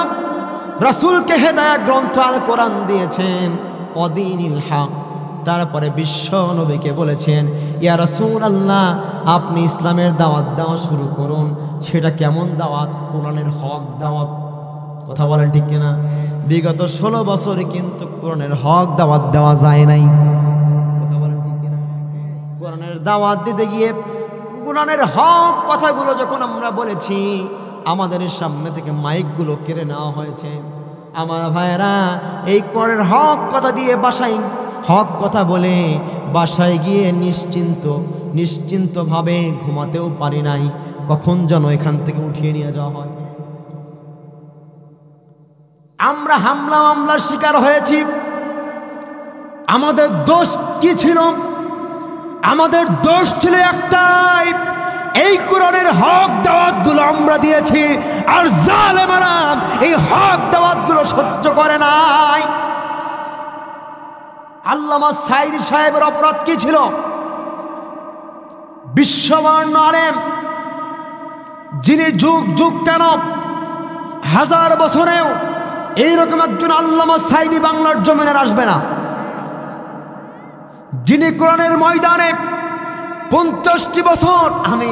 Speaker 1: রাসূলকে হেদায়েত গ্রন্থ আল কোরআন দিয়েছেন, অদীনিল হক। তারপরে বিশ্ব নবীকে বলেছেন, ইয়া রাসূলুল্লাহ, আপনি ইসলামের দাওয়াত দেওয়া শুরু করুন। সেটা কেমন দাওয়াত? কোরআনের হক দাওয়াত। কথা বলেন ঠিক কিনা? বিগত 16 বছরে কিন্তু কোরআনের হক দাওয়াত দেওয়া যায় নাই। কথা বলেন ঠিক কিনা? কোরআনের দাওয়াত দিতে গিয়ে কোরআনের হক কথাগুলো যখন আমরা বলেছি, আমাদের সামনে থেকে মাইকগুলো কেড়ে নেওয়া হয়েছে। আমার ভাইয়েরা, এই কোরআনের হক কথা দিয়ে বাসায় হক কথা বলে বাসায় গিয়ে নিশ্চিন্তভাবে ঘুমাতেও পারি নাই। কখন যেন এখান থেকে উঠিয়ে নিয়ে যাওয়া হয়। আমরা মামলার শিকার হয়েছি। আমাদের দোষ কি ছিল? আমাদের দোষ ছিল একটাই, এই কোরআনের হক দাওয়াতগুলো আমরা দিয়েছি, আর জালেমারা এই হক দাওয়াতগুলো সহ্য করে নাই। আল্লামা সাঈদী সাহেবের অপরাধ কি ছিল? বিশ্ববরেণ্য আলেম, যিনি যুগ যুগ কেন হাজার বছরেও এইরকম একজন আল্লামা সাঈদী বাংলার জমিনে আসবে না, যিনি কোরআনের ময়দানে 50টি বছর। আমি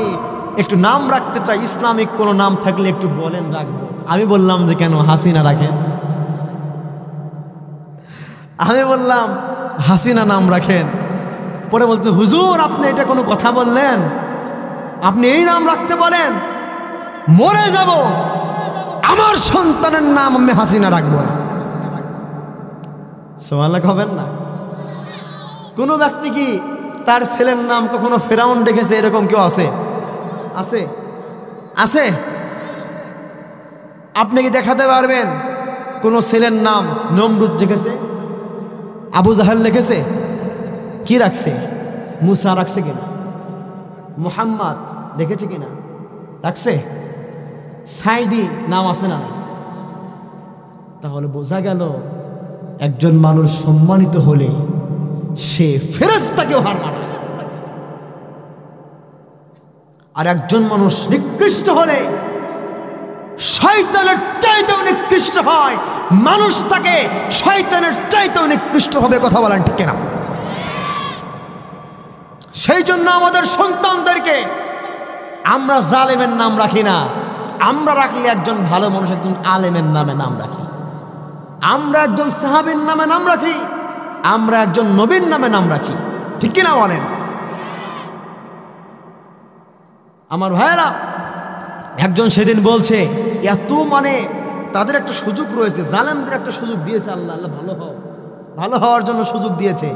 Speaker 1: একটু নাম রাখতে চাই, ইসলামিক কোনো নাম থাকলে একটু বলেন, রাখবো। আমি বললাম যে কেন হাসিনা রাখেন, আমি বললাম হাসিনা নাম রাখেন। পরে বলতে, হুজুর আপনি এটা কোনো কথা বললেন? আপনি এই নাম রাখতে বলেন, মরে যাব, আমার সন্তানের নাম আমি হাসিনা রাখবো না। সুবহানাল্লাহ হবেন না? কোনো ব্যক্তি কি তার ছেলের নাম কখনো ফেরাউন রেখেছে? এরকম কেউ আছে? আছে? আছে? আপনি কি দেখাতে পারবেন কোন ছেলের নাম নমরুদ রেখেছে? আবু জাহেল রেখেছে? কি রাখছে? মুসা রাখছে কিনা? মুহাম্মদ রেখেছে কিনা? রাখছে? সাঈদী নাম আছে না? তাহলে বোঝা গেল একজন মানুষ সম্মানিত হলে সে ফেরেশতাকেও হার মানায়, আর একজন মানুষ নিকৃষ্ট হলে শয়তানের চাইতেও নিকৃষ্ট হয়। মানুষ তাকে শয়তানের চাইতেও নিকৃষ্ট হবে। কথা বলেন ঠিক কিনা? সেই জন্য আমাদের সন্তানদেরকে আমরা জালেমের নাম রাখি না, আমরা রাখলে একজন ভালো মানুষ, একজন আলেমের নামে নাম রাখি। আমরা একজন সাহাবীর নামে নাম রাখি, আমরা একজন নবীর নামে নাম রাখি, ঠিক কিনা বলেন? আমার ভাইয়েরা, একজন সেদিন বলছে এত মানে তাদের একটা সুযোগ রয়েছে, জালেমদের একটা সুযোগ দিয়েছে আল্লাহ, আল্লাহ ভালো হওয়ার জন্য সুযোগ দিয়েছে।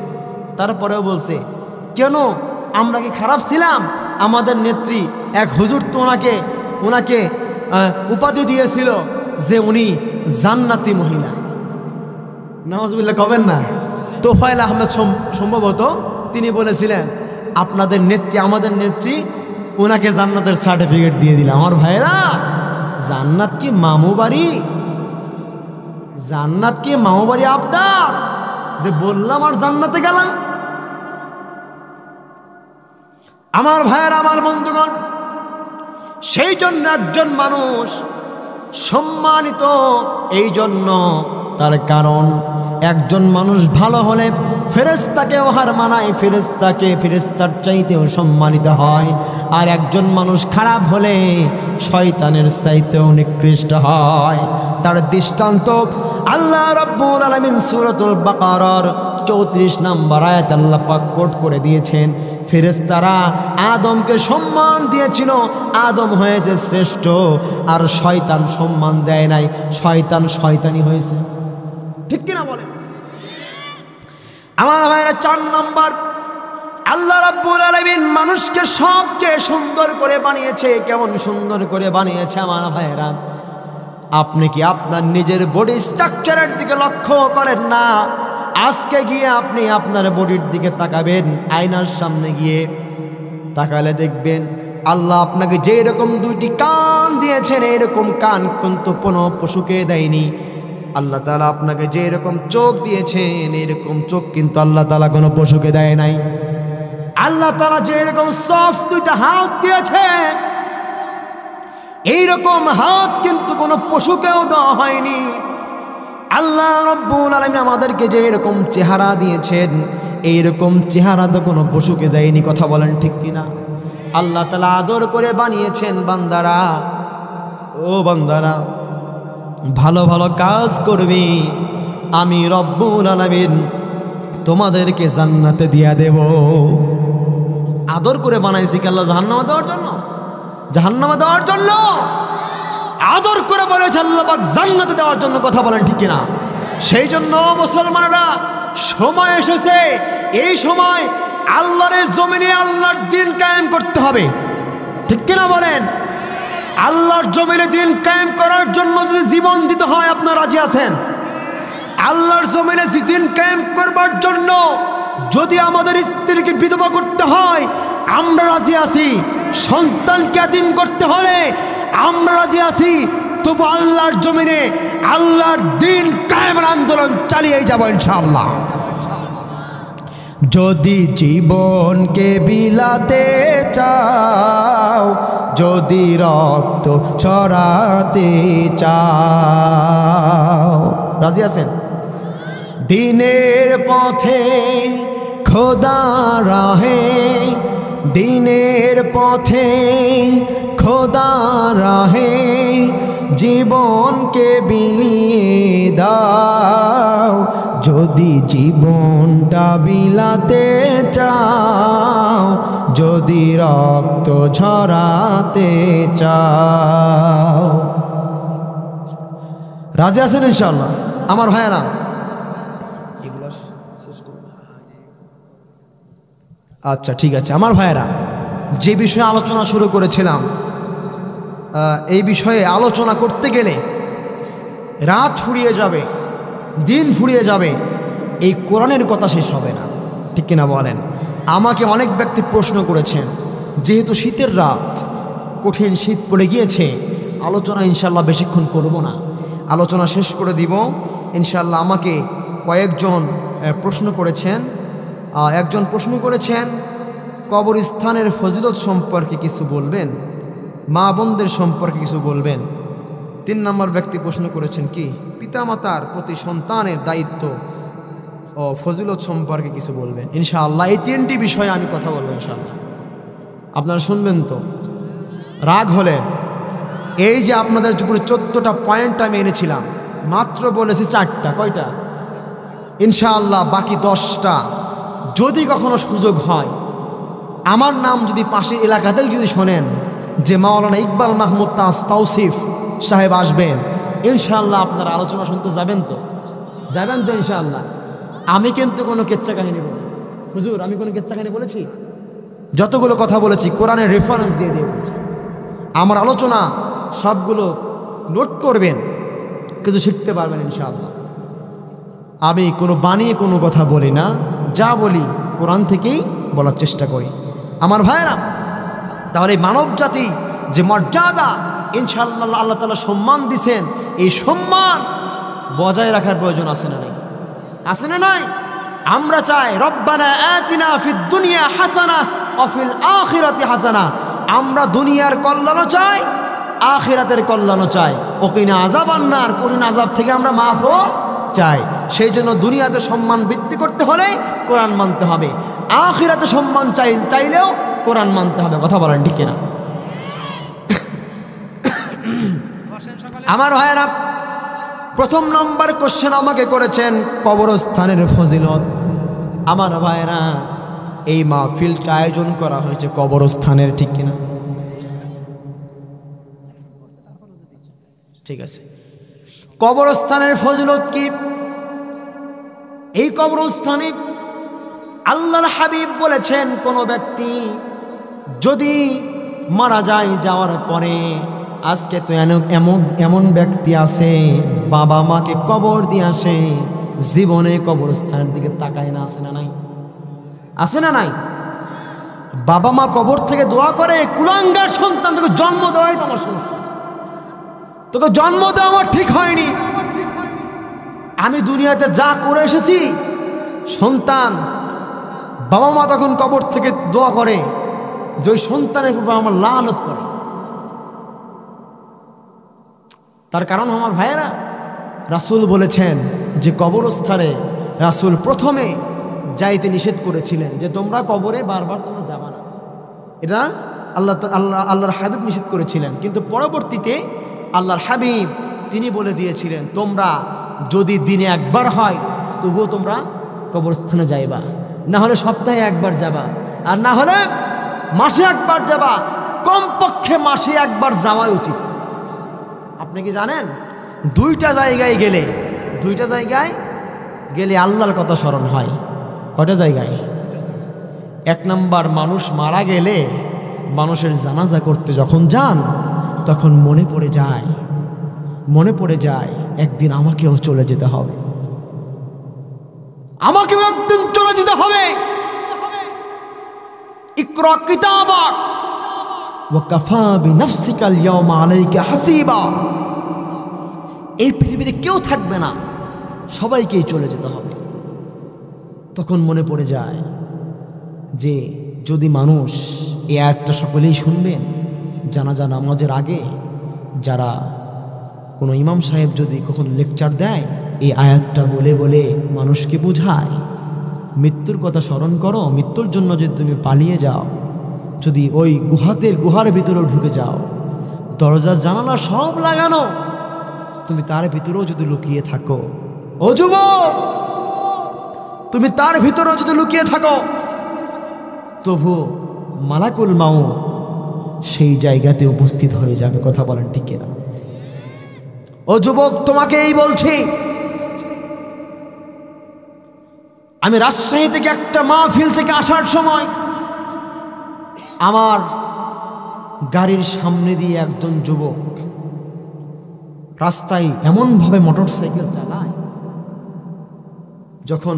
Speaker 1: তারপরেও বলছে কেন আমরা কি খারাপ ছিলাম? আমাদের নেত্রী এক হুজুর তো ওনাকে উপাধি দিয়েছিল যে উনি জান্নাতি মহিলা। নাউজুবিল্লাহ কবেন না? তোফায়েল আহমেদ সম্ভবত তিনি বলেছিলেন আপনাদের নেত্রী, আমাদের নেত্রী, ওনাকে জান্নাতের সার্টিফিকেট দিয়ে দিলাম। আমার ভাইরা, জান্নাত কি মামু বাড়ি? জান্নাত কি মামু বাড়ি আপনার যে বললাম আর জান্নাতে গেলাম? আমার ভাইয়েরা, আমার বন্ধুগণ, সেই জন্য একজন মানুষ সম্মানিত এই জন্য তার কারণ একজন মানুষ ভালো হলে ফেরেশতাকেও হার মানায়, ফেরেশতার চাইতেও সম্মানিত হয়। আর একজন মানুষ খারাপ হলে শয়তানের চাইতেও নিকৃষ্ট হয়। তার দৃষ্টান্ত আল্লাহ রাব্বুল আলামিন সূরাতুল বাকারার 34 নম্বর আয়াত আল্লাহ পাক কোট করে দিয়েছেন। ফেরেশতারা আদমকে সম্মান দিয়েছিল, আদম হয়েছে শ্রেষ্ঠ, আর শয়তান সম্মান দেয় নাই, শয়তানি হয়েছে, ঠিক কিনা বলেন? আমার ভাইরা, 4 নম্বর, আল্লাহ রাব্বুল আলামিন মানুষকে সবচেয়ে সুন্দর করে বানিয়েছে। কেমন সুন্দর করে বানিয়েছে আমার ভাইরা? আপনি কি আপনার নিজের বডি স্ট্রাকচারের দিকে লক্ষ্য করেন না? আজকে গিয়ে আপনি আপনার বডির দিকে তাকাবেন, আয়নার সামনে গিয়ে তাকালে দেখবেন আল্লাহ আপনাকে যে রকম 2টি কান দিয়েছেন, এরকম কান কিন্তু কোনো পশুকে দেয়নি। আল্লাহ তাআলা আপনাকে যে এরকম চোখ দিয়েছেন, এরকম চোখ কিন্তু আল্লাহ তাআলা কোনো পশুকে দেয় নাই। আল্লাহ তাআলা যে এরকম সফট 2টা হাত দিয়েছে, এইরকম হাত কিন্তু কোনো পশুকেও দেওয়া হয়নি। আল্লাহ রাব্বুল আলামিন আমাদেরকে যে এরকম চেহারা দিয়েছেন, এইরকম চেহারা তো কোনো পশুকে দেয়নি। কথা বলেন ঠিক কিনা? আল্লাহ তাআলা আদর করে বানিয়েছেন। বান্দারা, ও বান্দারা, ভালো ভালো কাজ করবি, আমি রব্বুল আলামিন তোমাদেরকে জান্নাতে দিয়া দেব। আদর করে বানাইছি কি আল্লাহ জাহান্নামে দেওয়ার জন্য? জাহান্নামে দেওয়ার জন্য আদর করে বলেছে আল্লাহ পাক জান্নাতে দেওয়ার জন্য। কথা বলেন ঠিক কিনা? সেই জন্য মুসলমানেরা, সময় এসেছে, এই সময় আল্লাহর জমিনে আল্লাহর দ্বীন কায়েম করতে হবে, ঠিক কিনা বলেন? আল্লাহর জমিনে দ্বীন কায়েম করার জন্য যদি জীবন দিতে হয়, আপনারা রাজি আছেন? আল্লাহর জমিনে দ্বীন কায়েম করবার জন্য যদি আমাদের স্ত্রীকে বিধবা করতে হয়, আমরা রাজি আছি। সন্তানকে এতিম করতে হলে আমরা রাজি আছি। তবু আল্লাহর জমিনে আল্লাহর দ্বীন কায়েমের আন্দোলন চালিয়েই যাব ইনশাআল্লাহ। যদি জীবনকে বিলাতে চাও, যদি রক্ত ছড়াতে চাও, রাজি আছেন? দিনের পথে খোদা রাহে, দিনের পথে খোদা রাহে, জীবনকে বিলিয়ে দাও। যদি জীবনটা বিলাতে চাও, যদি রক্ত ঝরাতে চাও, রাজি আছেন ইনশাআল্লাহ আমার ভাইয়েরা? আচ্ছা, ঠিক আছে আমার ভাইয়েরা, যে বিষয়ে আলোচনা শুরু করেছিলাম, এই বিষয়ে আলোচনা করতে গেলে রাত ফুরিয়ে যাবে, দিন ফুরিয়ে যাবে, এই কোরআনের কথা শেষ হবে না, ঠিক কিনা বলেন? আমাকে অনেক ব্যক্তি প্রশ্ন করেছেন, যেহেতু শীতের রাত, কঠিন শীত পড়ে গিয়েছে, আলোচনা ইনশাল্লাহ বেশিক্ষণ করব না, আলোচনা শেষ করে দিব ইনশাল্লাহ। আমাকে কয়েকজন প্রশ্ন করেছেন। একজন প্রশ্ন করেছেন কবরস্থানের ফজিলত সম্পর্কে কিছু বলবেন, মা বোনদের সম্পর্কে কিছু বলবেন। 3 নম্বর ব্যক্তি প্রশ্ন করেছেন কি পিতামাতার প্রতি সন্তানের দায়িত্ব ও ফজিলত সম্পর্কে কিছু বলবেন। ইনশাআল্লাহ এই 3টি বিষয়ে আমি কথা বলবো ইনশাআল্লাহ। আপনারা শুনবেন তো? রাগ হলেন? এই যে আপনাদের উপরে 14টা পয়েন্ট আমি এনেছিলাম, মাত্র বলেছি 4টা। কয়টা? ইনশাআল্লাহ বাকি 10টা যদি কখনো সুযোগ হয়, আমার নাম যদি পাশের এলাকাতেও যদি শোনেন যে মাওলানা ইকবাল মাহমুদ তাওসিফ সাহেব আসবেন, ইনশাআল্লাহ আপনারা আলোচনা শুনতে যাবেন তো? যাবেন তো ইনশাআল্লাহ? আমি কিন্তু কোনো কেচ্চা কাহিনী বলি হুজুর, আমি কোনো কেচ্চা কাহিনী বলেছি? যতগুলো কথা বলেছি কোরআনের রেফারেন্স দিয়ে দিয়ে বলছি। আমার আলোচনা সবগুলো নোট করবেন, কিছু শিখতে পারবেন ইনশাআল্লাহ। আমি কোনো বানিয়ে কোনো কথা বলি না, যা বলি কোরআন থেকেই বলার চেষ্টা করি আমার ভাইয়েরা। তাহলে মানব জাতি যে মর্যাদা ইনশাআল্লাহ আল্লাহ তাআলা সম্মান দিছেন, এই সম্মান বজায় রাখার প্রয়োজন আছে না নাই? আছে না নাই? আমরা চাই রব্বানা আতিনা ফিদ দুনিয়া হাসানা ওয়া ফিল আখিরাতি হাসানা। আমরা দুনিয়ার কল্যাণও চাই, আখিরাতের কল্যাণও চাই। ওকিনা আযাবান নার, কঠিন আযাব থেকে আমরা মাফও চাই। সেই জন্য দুনিয়াতে সম্মান বৃদ্ধি করতে হলে কোরআন মানতে হবে, আখিরাতে সম্মান চাইলেও কোরআন মানতে হবে। কথা বলেন ঠিক কিনা? আমার ভাইয়েরা, প্রথম নম্বর কোশ্চেন আমাকে করেছেন কবরস্থানের ফজিলত। আমার ভাইয়েরা, এই মাহফিলটা আয়োজন করা হয়েছে কবরস্থানের, ঠিক কিনা? ঠিক আছে। কবরস্থানের ফজিলত কি? এই কবরস্থানে আল্লাহর হাবিব বলেছেন, কোন ব্যক্তি যদি মারা যায়, যাওয়ার পরে, আজকে তো এমন ব্যক্তি আছে বাবা মাকে কবর দিয়ে আসে, জীবনে কবরস্থানের দিকে তাকায় না। আছে না নাই? আছে না নাই? বাবা মা কবর থেকে দোয়া করে, কুলাঙ্গার সন্তান, তোকে জন্ম দেওয়াই তোমার সমস্যা, তোকে জন্ম দেওয়া আমার ঠিক হয়নি। আমি দুনিয়াতে যা করে এসেছি, সন্তান বাবা মা তখন কবর থেকে দোয়া করে যে ওই সন্তানের উপর আমার লানত পড়ে। তার কারণ আমার ভাইয়েরা, রাসূল বলেছেন যে কবরস্থানে রাসূল প্রথমে যাইতে নিষেধ করেছিলেন যে তোমরা কবরে বারবার তোমরা যাবা না। এটা আল্লাহর হাবিব নিষেধ করেছিলেন, কিন্তু পরবর্তীতে আল্লাহর হাবিব তিনি বলে দিয়েছিলেন তোমরা যদি দিনে একবার হয় তবুও তোমরা কবরস্থানে যাইবা, না হলে সপ্তাহে একবার যাবা, আর না হলে মাসে একবার যাবা। কমপক্ষে মাসে একবার যাওয়া উচিত। আপনি কি জানেন, দুইটা জায়গায় গেলে আল্লাহর কথা স্মরণ হয়। কয়টা জায়গায়? 1 নাম্বার, মানুষ মারা গেলে মানুষের জানাজা করতে যখন যান তখন মনে পড়ে যায় একদিন আমাকেও চলে যেতে হবে, আমাকেও একদিন চলে যেতে হবে। ইকরা কিতাবাক ওয়া কাফা বিনাফসিকা আল-ইয়াওমা আলাইকা হাসিবা। এই পৃথিবীতে কেউ থাকবে না, সবাইকেই চলে যেতে হবে। তখন মনে পড়ে যায় যে যদি মানুষ এই আয়াতটা সকলেই শুনবেন, জানাজা নামাজের আগে যারা কোনো ইমাম সাহেব যদি কখনো লেকচার দেয়, এই আয়াতটা বলে বলে মানুষকে বোঝায় মৃত্যুর কথা স্মরণ করো, মৃত্যুর জন্য যদি তুমি পালিয়ে যাও, যদি ওই গুহার ভিতরেও ঢুকে যাও, দরজা জানালা সব লাগানো, তুমি তার ভিতরেও যদি লুকিয়ে থাকো, ও যুবক, তুমি তার ভিতরেও যদি লুকিয়ে থাকো, তবু মালাকুল মাউত সেই জায়গাতে উপস্থিত হয়ে যাবে। কথা বলেন ঠিক কিনা? ও যুবক, তোমাকে এই বলছি, আমি রাজশাহী থেকে একটা মাহফিল থেকে আসার সময় আমার গাড়ির সামনে দিয়ে একজন যুবক রাস্তায় এমনভাবে মোটরসাইকেল চালায়, যখন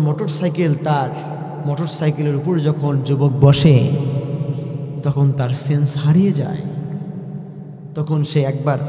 Speaker 1: মোটরসাইকেলের উপর যখন যুবক বসে তখন তার সেন্স হারিয়ে যায়। তখন সে একবার